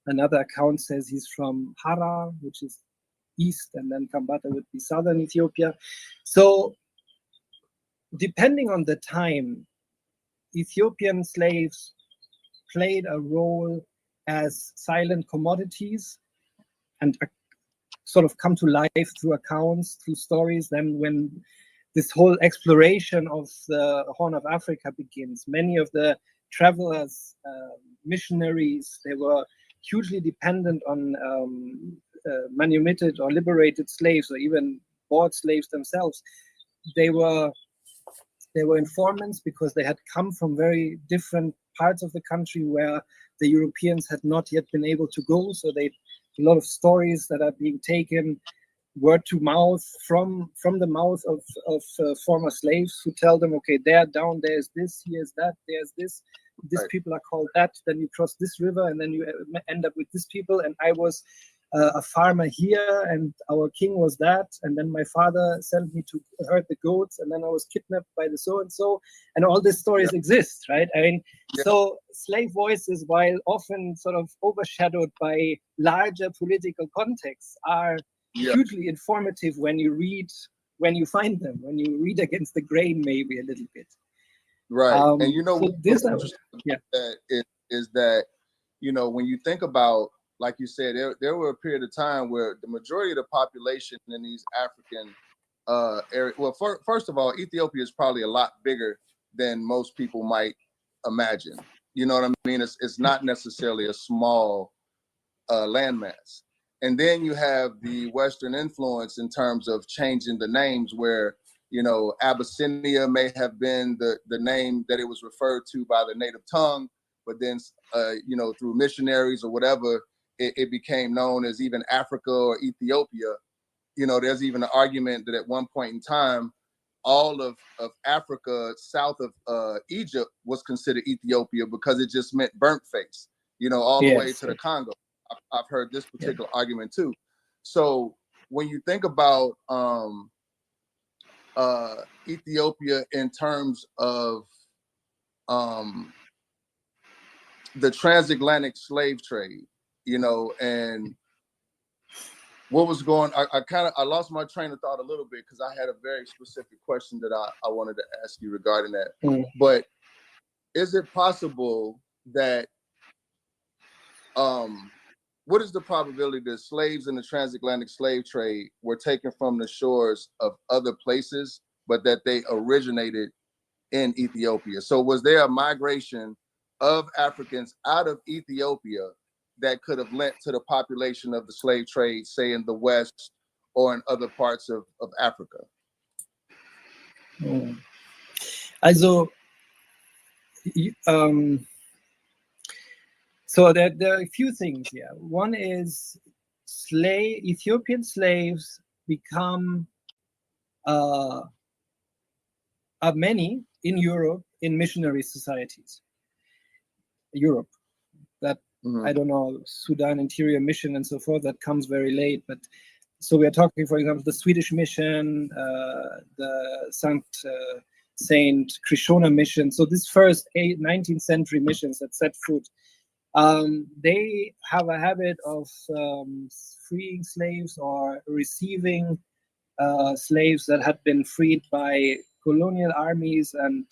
Another account says he's from Hara, which is east, and then Kambata would be southern Ethiopia. So depending on the time, Ethiopian slaves played a role as silent commodities and sort of come to life through accounts, through stories. Then when this whole exploration of the Horn of Africa begins, many of the travelers, missionaries, they were hugely dependent on manumitted or liberated slaves, or even bought slaves themselves. They were informants because they had come from very different parts of the country where the Europeans had not yet been able to go. So a lot of stories that are being taken word to mouth from the mouth of former slaves, who tell them, okay, there down there's this, here's that, there's this. These people are called that. Then you cross this river, and then you end up with these people. And I was a farmer here, and our king was that. And then my father sent me to herd the goats, and then I was kidnapped by the so and so. And all these stories exist, right? I mean, so slave voices, while often sort of overshadowed by larger political contexts, are hugely informative when you find them, when you read against the grain, maybe a little bit. Right. And so what's interesting that is that, when you think about, like you said, there were a period of time where the majority of the population in these African areas, well, first of all, Ethiopia is probably a lot bigger than most people might imagine. You know what I mean? It's not necessarily a small landmass. And then you have the Western influence in terms of changing the names, where, Abyssinia may have been the name that it was referred to by the native tongue, but then, through missionaries or whatever, it became known as even Africa or Ethiopia. There's even an argument that at one point in time, all of Africa south of Egypt was considered Ethiopia because it just meant burnt face, all the way to the Congo. I've heard this particular argument too. So when you think about Ethiopia in terms of the transatlantic slave trade, and what was going, I lost my train of thought a little bit because I had a very specific question that I wanted to ask you regarding that. But is it possible that what is the probability that slaves in the transatlantic slave trade were taken from the shores of other places, but that they originated in Ethiopia? So was there a migration of Africans out of Ethiopia that could have lent to the population of the slave trade, say in the West or in other parts of Africa? Also, so there are a few things here. One is Ethiopian slaves become are many in Europe in missionary societies. Europe, that I don't know, Sudan Interior Mission and so forth, that comes very late. But so we are talking, for example, the Swedish mission, the Saint Krishona mission. So this first 19th century missions that set foot, they have a habit of freeing slaves or receiving slaves that had been freed by colonial armies, and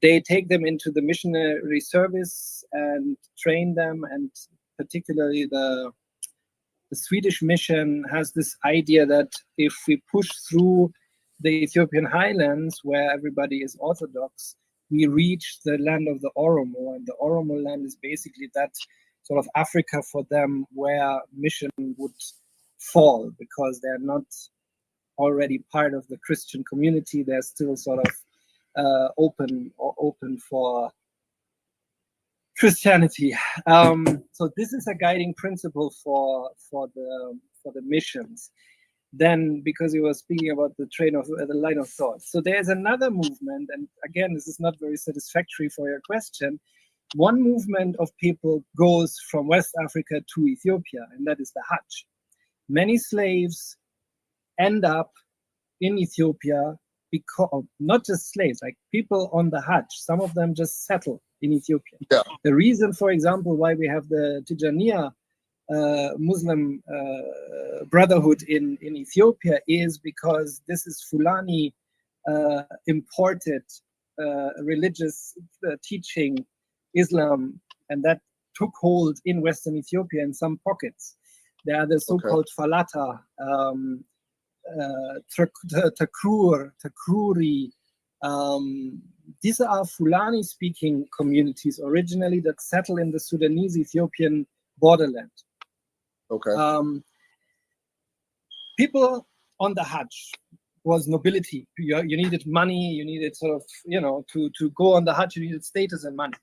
they take them into the missionary service and train them. And particularly the Swedish mission has this idea that if we push through the Ethiopian highlands, where everybody is Orthodox, we reach the land of the Oromo, and the Oromo land is basically that sort of Africa for them where mission would fall, because they're not already part of the Christian community. They're still sort of open for Christianity. So this is a guiding principle for the missions. Then, because you were speaking about the line of thought. So there's another movement, and again, this is not very satisfactory for your question. One movement of people goes from West Africa to Ethiopia, and that is the Hajj. Many slaves end up in Ethiopia because, not just slaves, like people on the Hajj, some of them just settle in Ethiopia. The reason, for example, why we have the Tijaniya Muslim Brotherhood in Ethiopia is because this is Fulani imported religious teaching, Islam, and that took hold in Western Ethiopia in some pockets. There are the so-called Falata, Takruri. These are Fulani-speaking communities originally that settle in the Sudanese-Ethiopian borderland. Okay. People on the Hajj was nobility. You needed money, you needed sort of, to go on the Hajj, you needed status and money.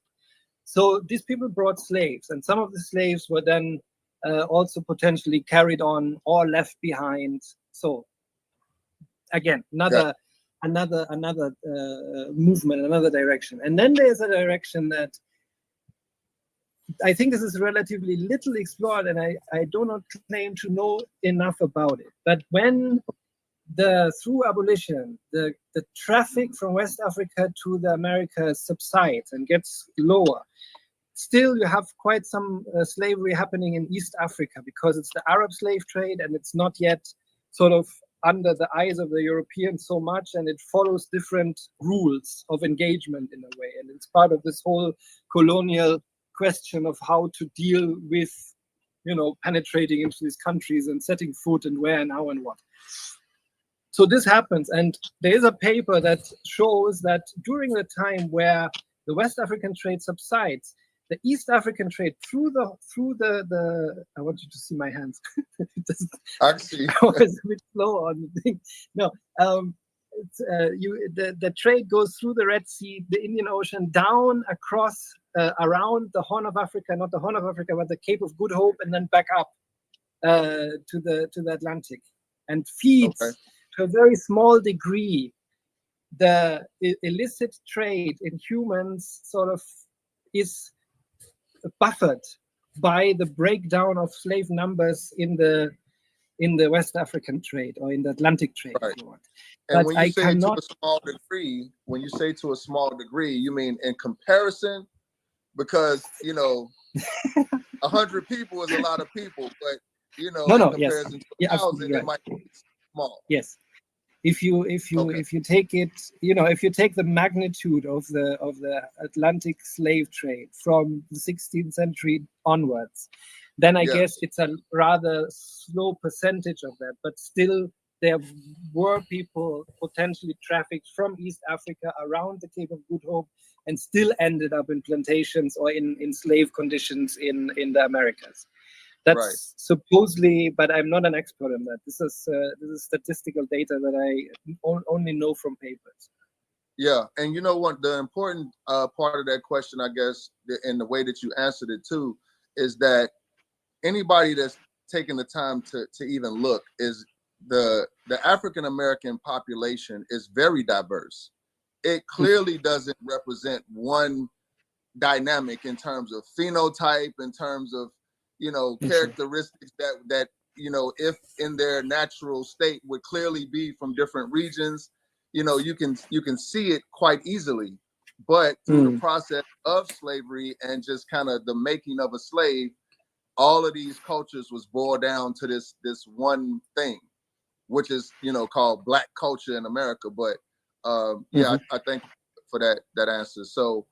So these people brought slaves, and some of the slaves were then also potentially carried on or left behind. So again, another movement, another direction. And then there's a direction that I think this is relatively little explored, and I do not claim to know enough about it. But when through abolition, the traffic from West Africa to the Americas subsides and gets lower, still you have quite some slavery happening in East Africa because it's the Arab slave trade and it's not yet sort of under the eyes of the Europeans so much, and it follows different rules of engagement in a way. And it's part of this whole colonial question of how to deal with, penetrating into these countries and setting foot and where and how and what. So this happens, and there is a paper that shows that during the time where the West African trade subsides, the East African trade through the I want you to see my hands. I see. I was a bit slow on the thing. No, the trade goes through the Red Sea, the Indian Ocean, down across around the Horn of Africa, not the Horn of Africa, but the Cape of Good Hope, and then back up to the Atlantic, and feeds to a very small degree the illicit trade in humans. Sort of is buffered by the breakdown of slave numbers in the West African trade or in the Atlantic trade. Right. If you want. And But when you I say cannot. to a small degree, you mean in comparison? Because 100 people is a lot of people, but in comparison to 1,000, it might be small. Yes. If you take it, if you take the magnitude of the Atlantic slave trade from the 16th century onwards, then I guess it's a rather slow percentage of that. But still, there were people potentially trafficked from East Africa around the Cape of Good Hope and still ended up in plantations or in slave conditions in the Americas. That's supposedly, but I'm not an expert in that. This is statistical data that I only know from papers. Yeah, and you know what? The important part of that question, I guess, and the way that you answered it too, is that anybody that's taking the time to even look is the African American population is very diverse. It clearly doesn't represent one dynamic in terms of phenotype, in terms of characteristics that if in their natural state would clearly be from different regions. You can see it quite easily, but through the process of slavery and just kind of the making of a slave, all of these cultures was boiled down to this one thing, which is called Black culture in America. But I thank you for that answer. So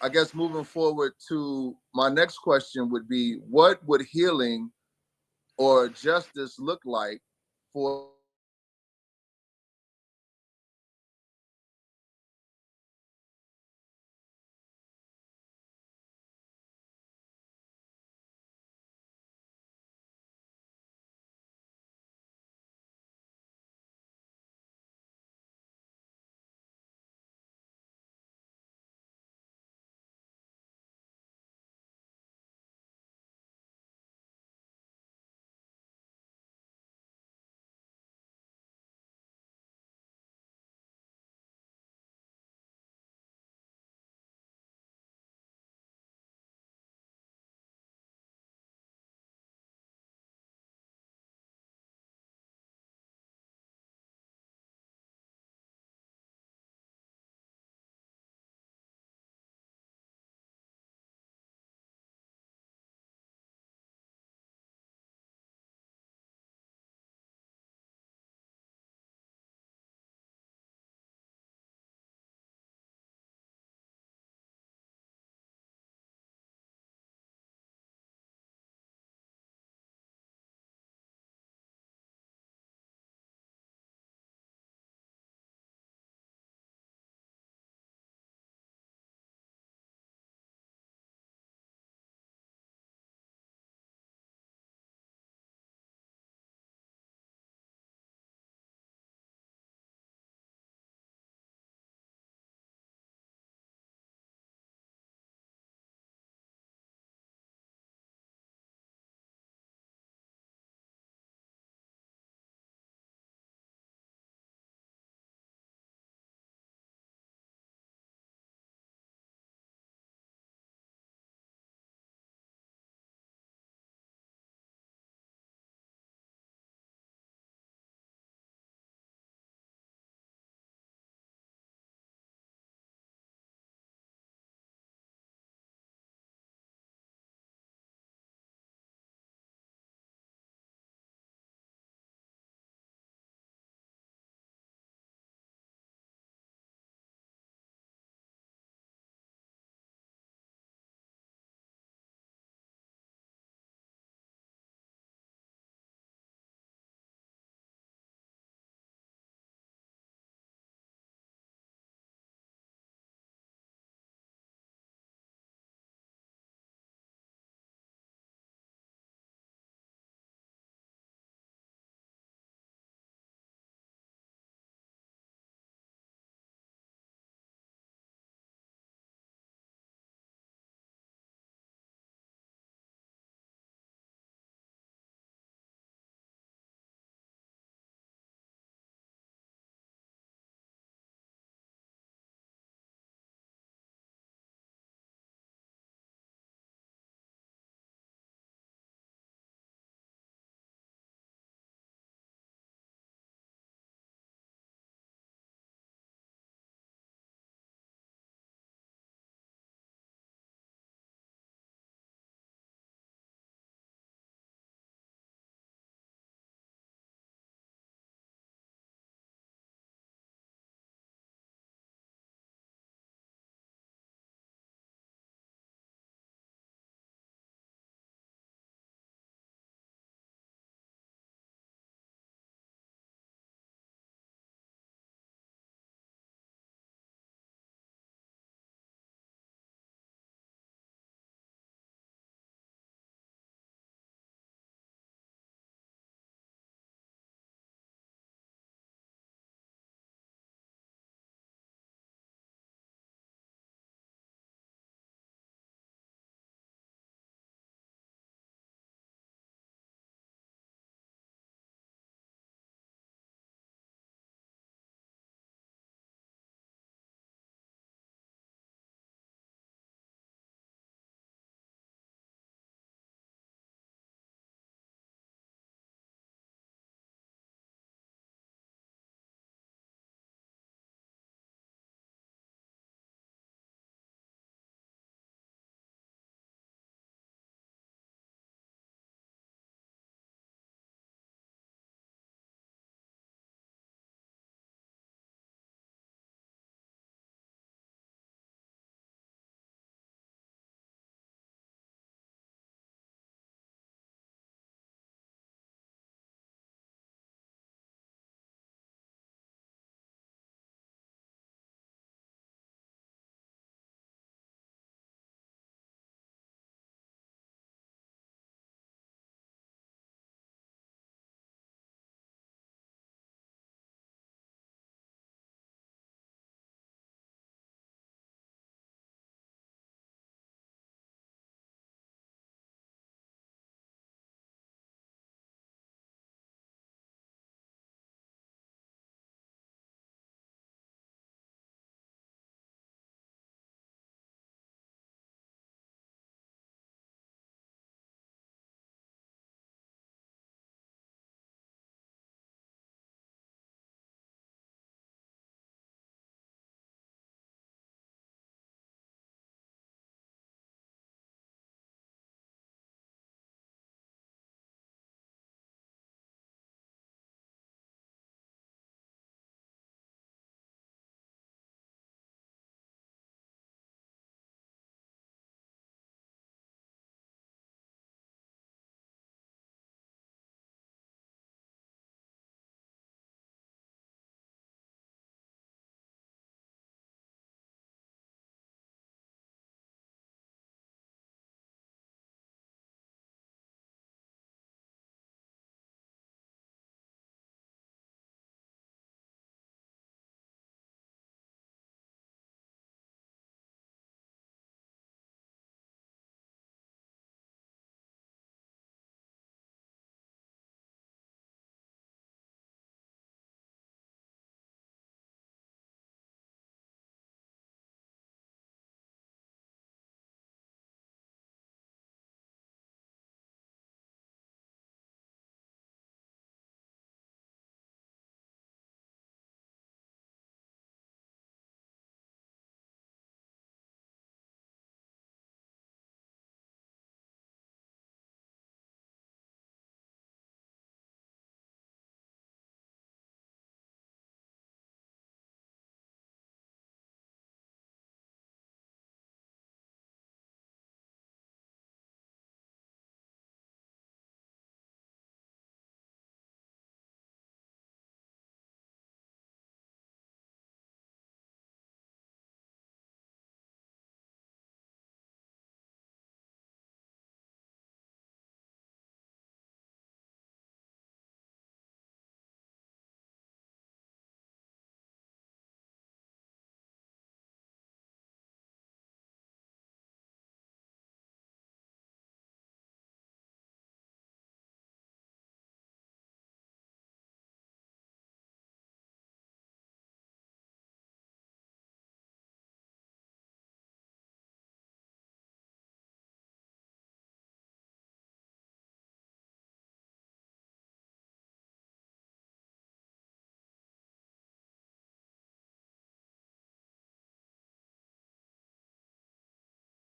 I guess moving forward to my next question would be, what would healing or justice look like for